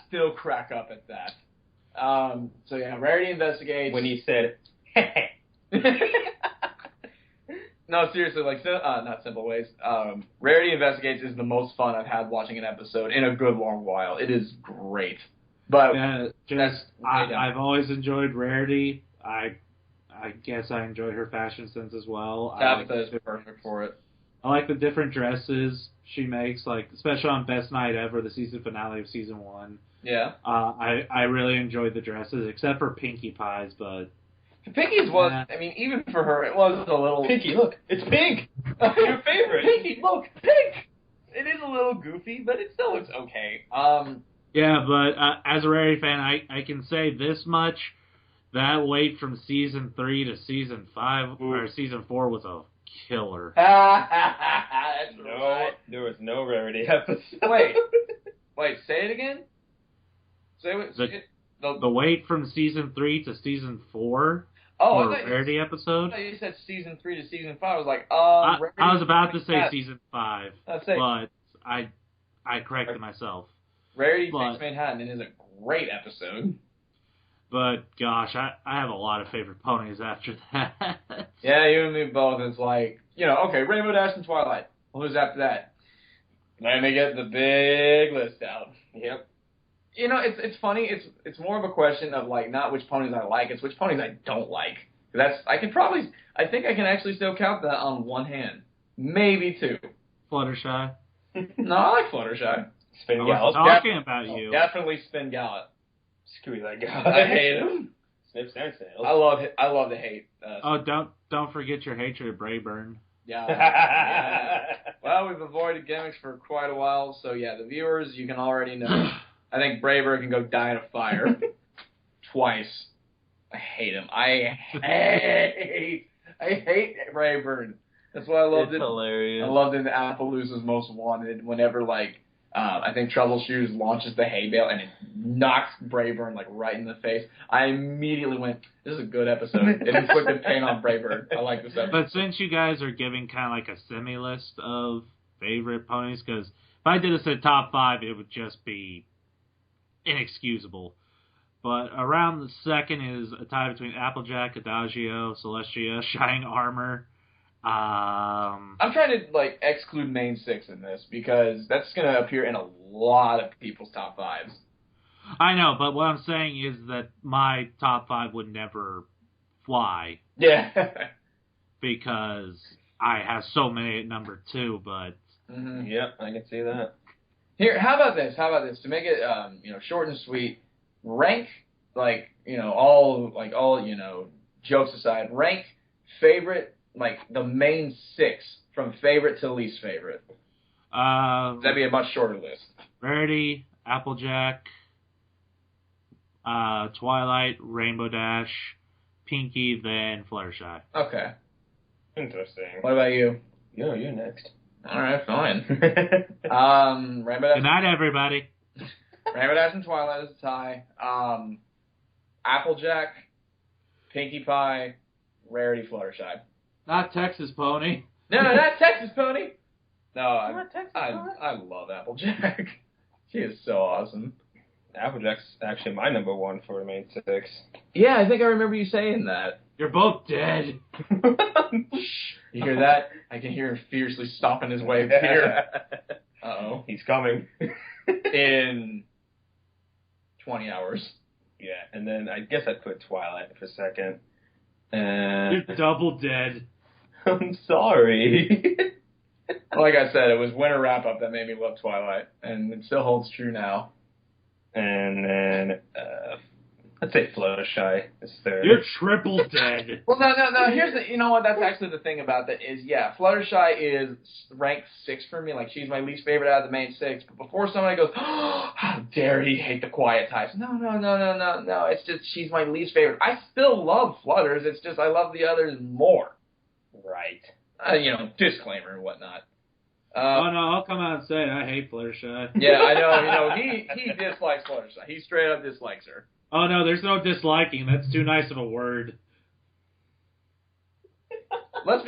still crack up at that. So yeah, Rarity Investigates. When he said, no, seriously, like, not Simple Ways. Rarity Investigates is the most fun I've had watching an episode in a good long while. It is great. But yeah, I've always enjoyed Rarity. I guess I enjoy her fashion sense as well. Tabitha is perfect for it. I like the different dresses she makes, like especially on Best Night Ever, the season finale of season 1. Yeah. I really enjoyed the dresses, except for Pinkie Pie's, but Pinky's was, I mean, even for her, it was a little... Pinky, look, it's pink! Your favorite! Pinky, look, pink! It is a little goofy, but it still looks okay. Yeah, but as a Rarity fan, I can say this much. That wait from season 3 to season 5, or season 4 was a killer. That's no, right. There was no Rarity episode. Wait, say it again? The wait from season 3 to season 4 for a Rarity episode? I thought you said season 3 to season 5. I was like, I was about to say season 5, but I corrected myself. Rarity Takes Manhattan is a great episode. But, gosh, I have a lot of favorite ponies after that. Yeah, you and me both. It's like, okay, Rainbow Dash and Twilight. Well, who's after that? Let me get the big list out. Yep. It's funny. It's more of a question of, like, not which ponies I like. It's which ponies I don't like. I think I can actually still count that on one hand. Maybe two. Fluttershy. No, I like Fluttershy. Spin I Gallop. was talking about you. Definitely Spin Gallop. Screw that guy. I hate him. Snips and Snails. I love the hate. Don't forget your hatred of Brayburn. Yeah. Well, we've avoided gimmicks for quite a while, so yeah, the viewers, you can already know. I think Brayburn can go die in a fire. Twice. I hate him. I hate Brayburn. That's why I loved it. Hilarious. I loved it in Appaloosa's Most Wanted whenever, like, I think Troubleshoes launches the hay bale and it knocks Brayburn, like, right in the face. I immediately went, this is a good episode. It inflicted pain on Brayburn. I like this episode. But since you guys are giving kind of like a semi-list of favorite ponies, because if I did this at top 5, it would just be inexcusable. But around the second is a tie between Applejack, Adagio, Celestia, Shining Armor. I'm trying to, like, exclude main 6 in this because that's going to appear in a lot of people's top 5s. I know, but what I'm saying is that my top 5 would never fly. Yeah. Because I have so many at number 2, but... Mm-hmm. Yep, I can see that. Here, how about this? To make it, short and sweet, rank, all jokes aside, rank favorite, like, the main 6 from favorite to least favorite. That'd be a much shorter list. Rarity, Applejack, Twilight, Rainbow Dash, Pinkie, then Fluttershy. Okay. Interesting. What about you? You're next. All right, fine. Rainbow Good Dash. night, everybody. Rainbow Dash and Twilight is a tie. Applejack, Pinkie Pie, Rarity, Fluttershy. Not Texas Pony. No, not Texas Pony. No, Not Texas Pony. I love Applejack. She is so awesome. Applejack's actually my number one for the main six. Yeah, I think I remember you saying that. You're both dead. You hear that? I can hear him fiercely stomping his way up here. Uh-oh. He's coming. In 20 hours. Yeah, and then I guess I'd put Twilight for second. And You're double dead. I'm sorry. Like I said, it was winter wrap-up that made me love Twilight, and it still holds true now. And then I'd say Fluttershy is third. You're triple dead. Well, no. Here's the, you know what? That's actually the thing about that is, yeah, Fluttershy is ranked 6 for me. Like, she's my least favorite out of the main 6. But before somebody goes, oh, how dare he hate the quiet types? No. It's just she's my least favorite. I still love Flutters. It's just I love the others more. Right. Disclaimer and whatnot. Oh no, I'll come out and say it. I hate Fluttershy. Yeah, I know. He dislikes Fluttershy. He straight up dislikes her. Oh no, there's no disliking. That's too nice of a word. Let's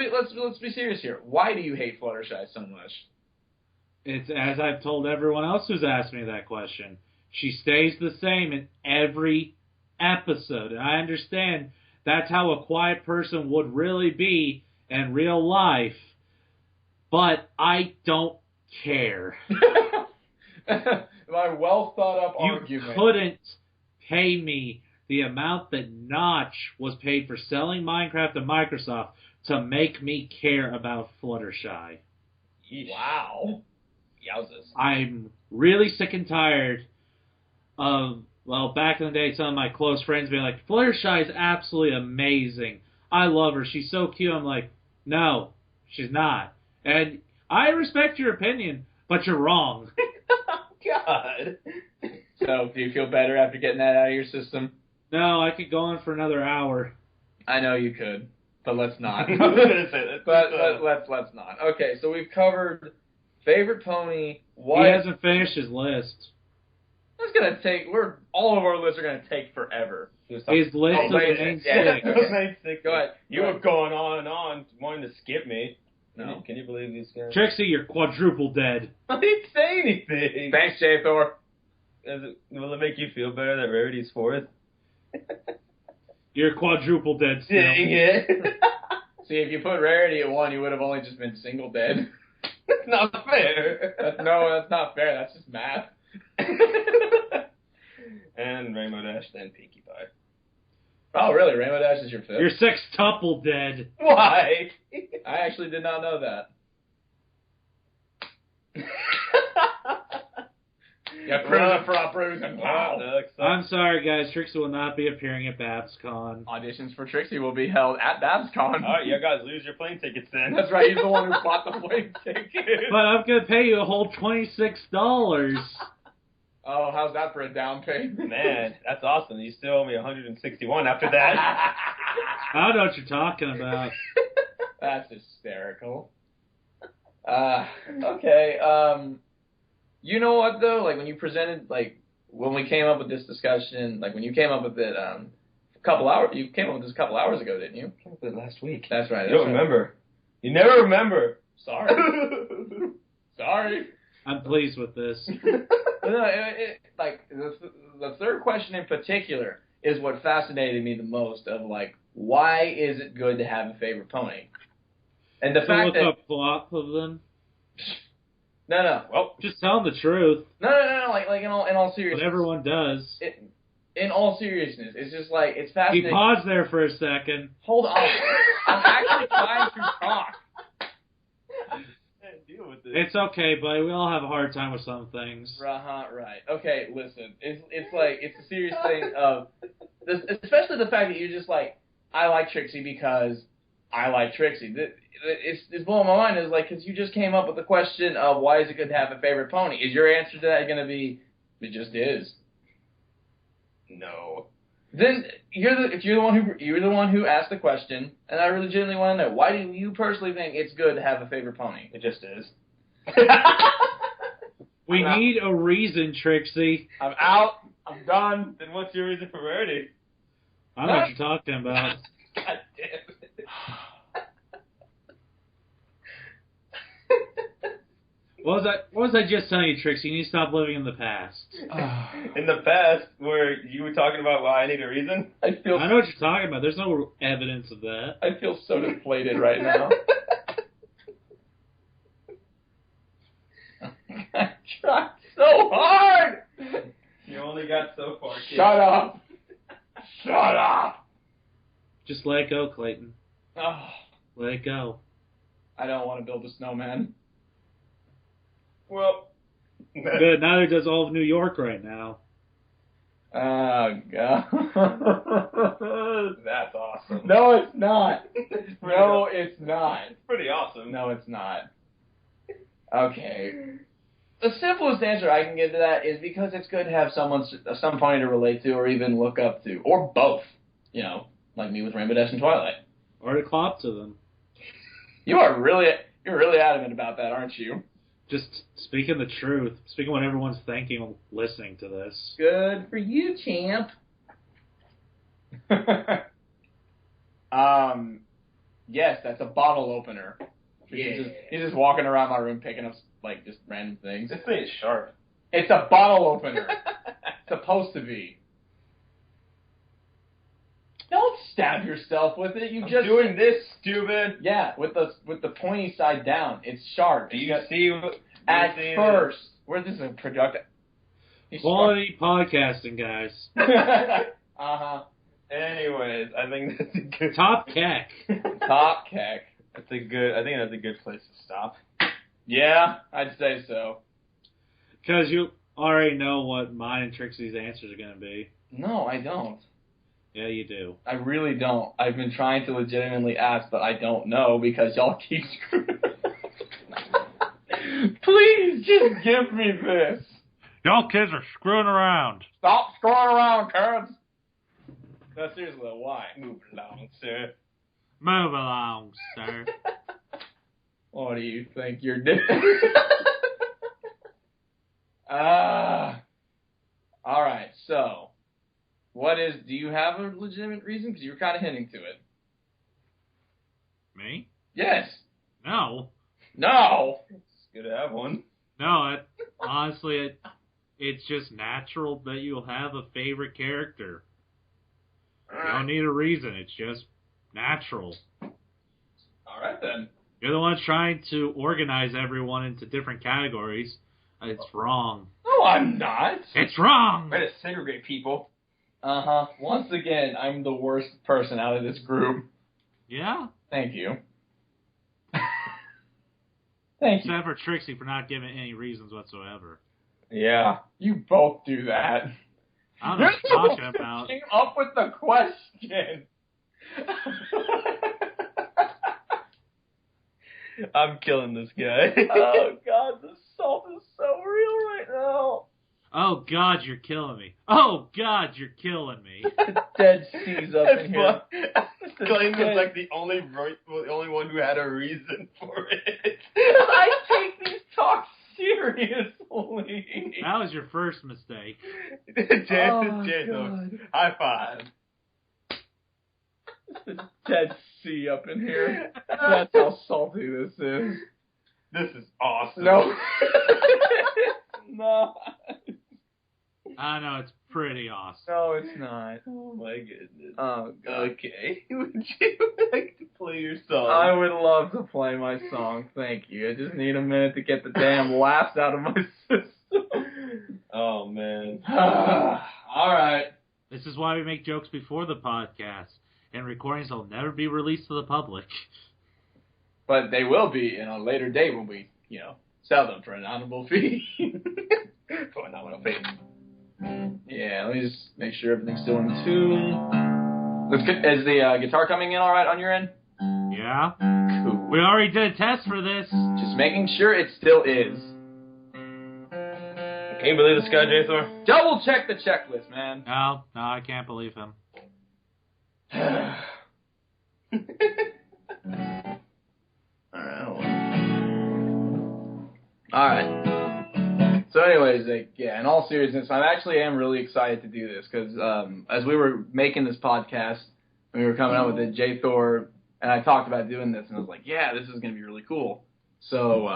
be serious here. Why do you hate Fluttershy so much? It's as I've told everyone else who's asked me that question. She stays the same in every episode. And I understand that's how a quiet person would really be in real life. But I don't care. My well thought up You argument. couldn't pay me the amount that Notch was paid for selling Minecraft to Microsoft to make me care about Fluttershy. Wow. Yowzas. I'm really sick and tired of, well, back in the day, some of my close friends being like, Fluttershy is absolutely amazing. I love her. She's so cute. I'm like, no, she's not. And I respect your opinion, but you're wrong. God. So, do you feel better after getting that out of your system? No, I could go on for another hour. I know you could, but let's not. I was gonna say that. But let's not. Okay, so we've covered favorite pony. He hasn't finished his list. It's gonna take. All of our lists are gonna take forever. His list of the main six. Go ahead. You were going on and on, wanting to skip me. No. Can you believe these guys? Trixie, you're quadruple dead. I didn't say anything. Thanks, J. Thor. Will it make you feel better that Rarity's fourth? You're quadruple dead still. Dang it. See, if you put Rarity at 1, you would have only just been single dead. That's not fair. No, that's not fair. That's just math. And Rainbow Dash, then Pinkie Pie. Oh, really? Rainbow Dash is your 5th? You're sextuple dead. Why? I actually did not know that. Yeah, cruising for a bruising. Wow. I'm sorry, guys. Trixie will not be appearing at BabsCon. Auditions for Trixie will be held at BabsCon. Alright, you guys lose your plane tickets then. That's right, he's the one who bought the plane ticket. But I'm going to pay you a whole $26. Oh, how's that for a down payment? Man, that's awesome. You still owe me $161 after that. I don't know what you're talking about. That's hysterical. Okay, you know what, though? Like, when you presented, like, when we came up with this discussion, like, when you came up with it you came up with this a couple hours ago, didn't you? Came up with it last week. That's right. You don't remember. You never remember. Sorry. Sorry. I'm pleased with this. No, like, the third question in particular is what fascinated me the most of, like, why is it good to have a favorite pony? And the fact look that... up plot of them. No. Well, Just tell them the truth. No. Like in all seriousness. What everyone does. In all seriousness, it's just like, it's You fascinating. pause there for a second. Hold on. I'm actually trying to talk. deal with this. It's okay, buddy. We all have a hard time with some things. Right. Okay, listen. It's like, it's a serious thing of, especially the fact that you're just like, I like Trixie because I like Trixie. It's blowing my mind. Is like, because you just came up with the question of why is it good to have a favorite pony? Is your answer to that going to be, it just is? No. Then if you're the one who asked the question, and I really genuinely want to know, why do you personally think it's good to have a favorite pony? It just is. We need a reason, Trixie. I'm out. I'm done. Then what's your reason for rarity? I know what you're talking about. God damn it. What was I just telling you, Trixie? You need to stop living in the past. In the past, where you were talking about why I need a reason? I I know what you're talking about. There's no evidence of that. I feel so deflated right now. I tried so hard! You only got so far, kid. Shut up! Shut up! Just let it go, Clayton. Oh, Let it go. I don't want to build a snowman. Well, Good. Neither does all of New York right now. Oh, God. that's awesome. No, it's not. No, it's not. It's pretty awesome. No, it's not. Okay. The simplest answer I can give to that is because it's good to have some pony to relate to or even look up to. Or both. You know, like me with Rainbow Dash and Twilight. Or to clop to them. You're really adamant about that, aren't you? Just speaking the truth. Speaking what everyone's thinking listening to this. Good for you, champ. Yes, that's a bottle opener. Yeah. He's just walking around my room picking up, like, just random things. This thing is sharp. It's a bottle opener. Supposed to be. Don't stab yourself with it. I'm doing this, stupid. Yeah, with the pointy side down. It's sharp. Do you see what... At first. Where this is a productive... Quality podcasting, guys. Uh-huh. Anyways, I think that's a good... Top keck. Top keck. I think that's a good place to stop. Yeah, I'd say so. Because you already know what mine and Trixie's answers are going to be. No, I don't. Yeah, you do. I really don't. I've been trying to legitimately ask, but I don't know because y'all keep screwing. Please, just give me this. Y'all kids are screwing around. Stop screwing around, kids. No, seriously, why? Move along, sir. Move along, sir. What do you think you're doing? All right, so... do you have a legitimate reason? Because you were kind of hinting to it. Me? Yes. No. No. It's good to have one. No, honestly, it's just natural that you'll have a favorite character. You don't need a reason. It's just natural. All right, then. You're the one trying to organize everyone into different categories. It's wrong. No, I'm not. It's wrong! Way to segregate people. Uh-huh. Once again, I'm the worst person out of this group. Yeah? Thank you. Thank you. Except for Trixie for not giving any reasons whatsoever. Yeah. You both do that. I don't know what you're talking about. Came up with the question. I'm killing this guy. Oh, God, the salt is so real right now. Oh, God, you're killing me. Oh, God, you're killing me. Dead Sea's up in here. Clayton was like the only one who had a reason for it. I take these talks seriously. That was your first mistake. God. High five. It's a Dead Sea up in here. That's how salty this is. This is awesome. No. No. I know, it's pretty awesome. No, it's not. Oh my goodness. Oh, God. Okay. Would you like to play your song? I would love to play my song. Thank you. I just need a minute to get the damn laughs out of my system. Oh, man. All right. This is why we make jokes before the podcast, and recordings will never be released to the public. But they will be in a later date when we, sell them for an honorable fee. For an honorable fee. Yeah, let me just make sure everything's still in tune. Is the guitar coming in all right on your end? Yeah? Cool. We already did a test for this. Just making sure it still is. Can you believe this guy, J. Thor? Double check the checklist, man. No, I can't believe him. Alright. So anyways, like, yeah, in all seriousness, I actually am really excited to do this, because as we were making this podcast, we were coming up with it, J. Thor and I talked about doing this, and I was like, yeah, this is going to be really cool. So,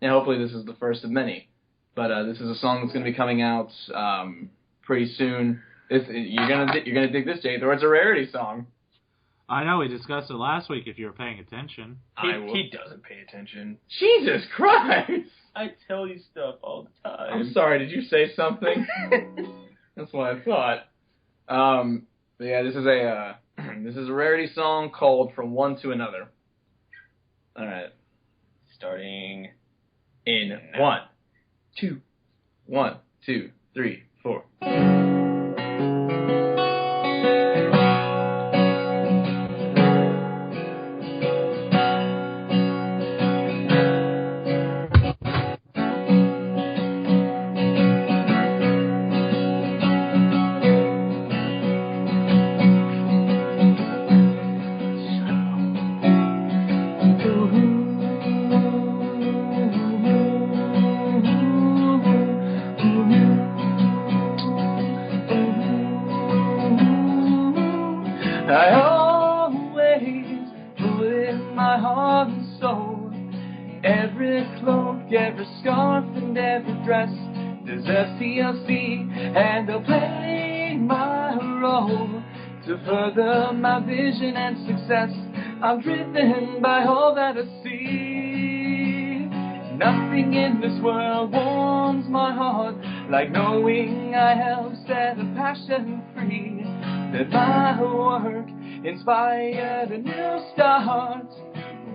yeah, hopefully this is the first of many. But this is a song that's going to be coming out pretty soon. You're gonna dig this, Jay Thor. It's a rarity song. I know, we discussed it last week if you were paying attention. He doesn't pay attention. Jesus Christ! I tell you stuff all the time. I'm sorry, did you say something? That's what I thought. But yeah, this is a rarity song called From One to Another. Alright. Starting in 1, 2, 1, 2, 3, 4. I always put in my heart and soul. Every cloak, every scarf, and every dress deserves TLC, and I'll play my role to further my vision and success. I'm driven by all that I see. Nothing in this world warms my heart like knowing I help set a passion free. That my work inspired a new start.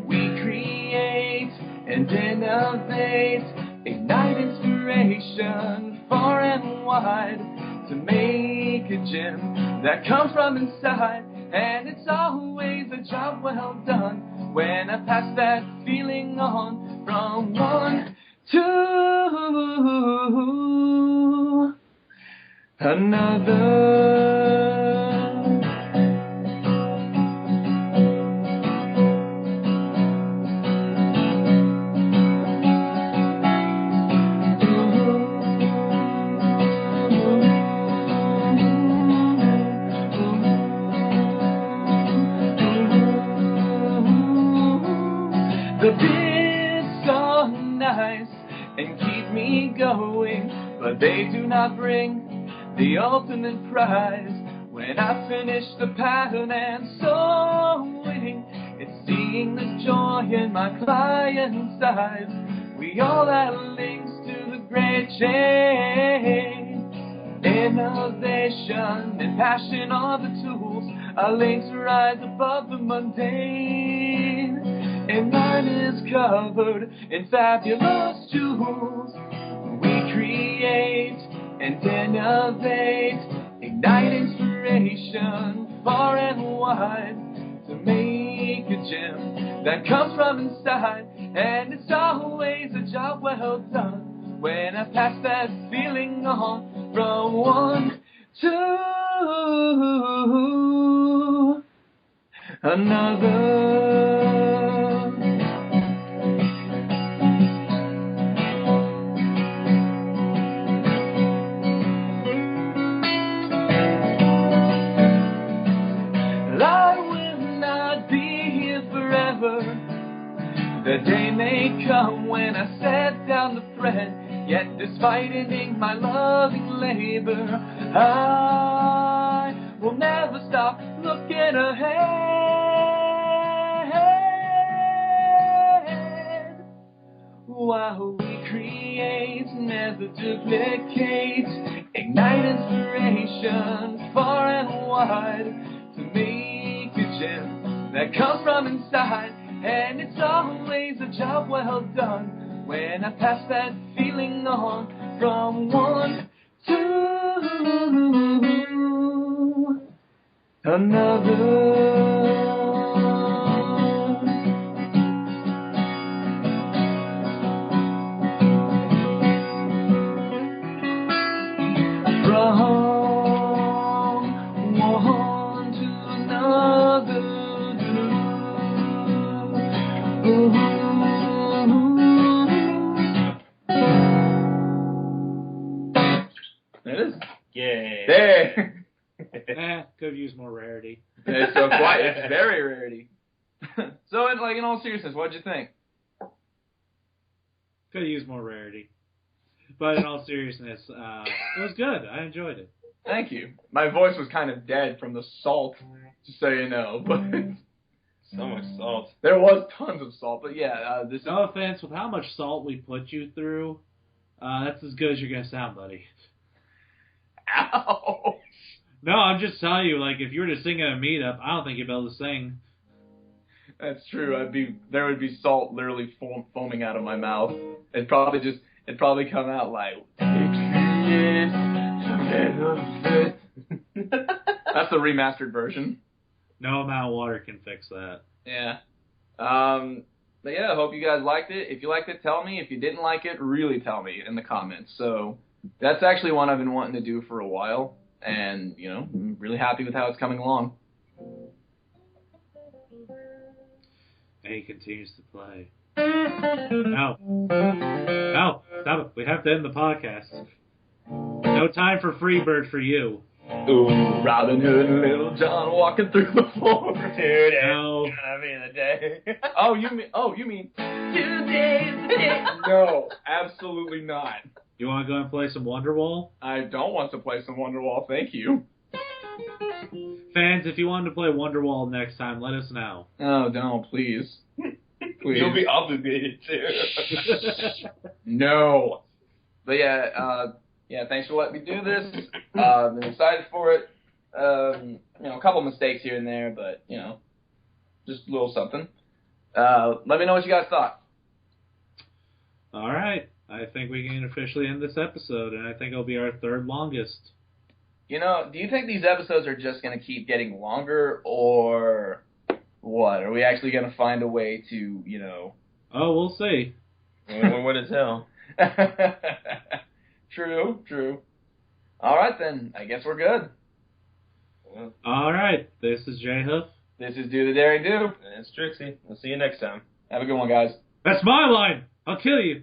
We create and innovate, ignite inspiration far and wide to make a gem that comes from inside. And it's always a job well done when I pass that feeling on from one to another. The bits are nice and keep me going, but they do not bring the ultimate prize. When I finish the pattern and sewing, it's seeing the joy in my client's eyes. We all have links to the great change. Innovation and passion are the tools. Our links rise above the mundane, and mine is covered in fabulous jewels. We create and innovate, ignite inspiration far and wide to make a gem that comes from inside. And it's always a job well done when I pass that feeling on from one to another. I will not be here forever. The day may come when I set down the thread. Yet despite ending my loving labor, I will never stop looking ahead. While we create, never duplicate, ignite inspiration far and wide to make a gem that comes from inside. And it's always a job well done when I pass that feeling on from one to another. Could use more rarity. It's so quiet. It's very rarity. So, in all seriousness, what'd you think? Could use more rarity. But in all seriousness, it was good. I enjoyed it. Thank you. My voice was kind of dead from the salt, just so you know. But So much salt. there was tons of salt. But yeah, this is... No offense, with how much salt we put you through, that's as good as you're going to sound, buddy. Ow! No, I'm just telling you, like, if you were to sing at a meetup, I don't think you'd be able to sing. That's true. There would be salt literally foaming out of my mouth. It'd probably come out like, that's the remastered version. No amount of water can fix that. Yeah. But yeah, I hope you guys liked it. If you liked it, tell me. If you didn't like it, really tell me in the comments. So that's actually one I've been wanting to do for a while. And, I'm really happy with how it's coming along. And he continues to play. No. No, stop it. We have to end the podcast. No time for Freebird for you. Ooh, Robin Hood and Little John walking through the floor. Dude, No. it's gonna be the day. Oh, you mean today's the day. No, absolutely not. You want to go and play some Wonderwall? I don't want to play some Wonderwall, thank you. Fans, if you wanted to play Wonderwall next time, let us know. Oh, no, please. Please. You'll be obligated to. No. But yeah, thanks for letting me do this. Been excited for it. A couple mistakes here and there, but, just a little something. Let me know what you guys thought. All right. I think we can officially end this episode, and I think it'll be our third longest. Do you think these episodes are just going to keep getting longer, or what? Are we actually going to find a way to, Oh, we'll see. What is hell? True. All right, then. I guess we're good. All right. This is JWhoof. This is Do the Daring Do. And it's Trixie. We'll see you next time. Have a good one, guys. That's my line. I'll kill you.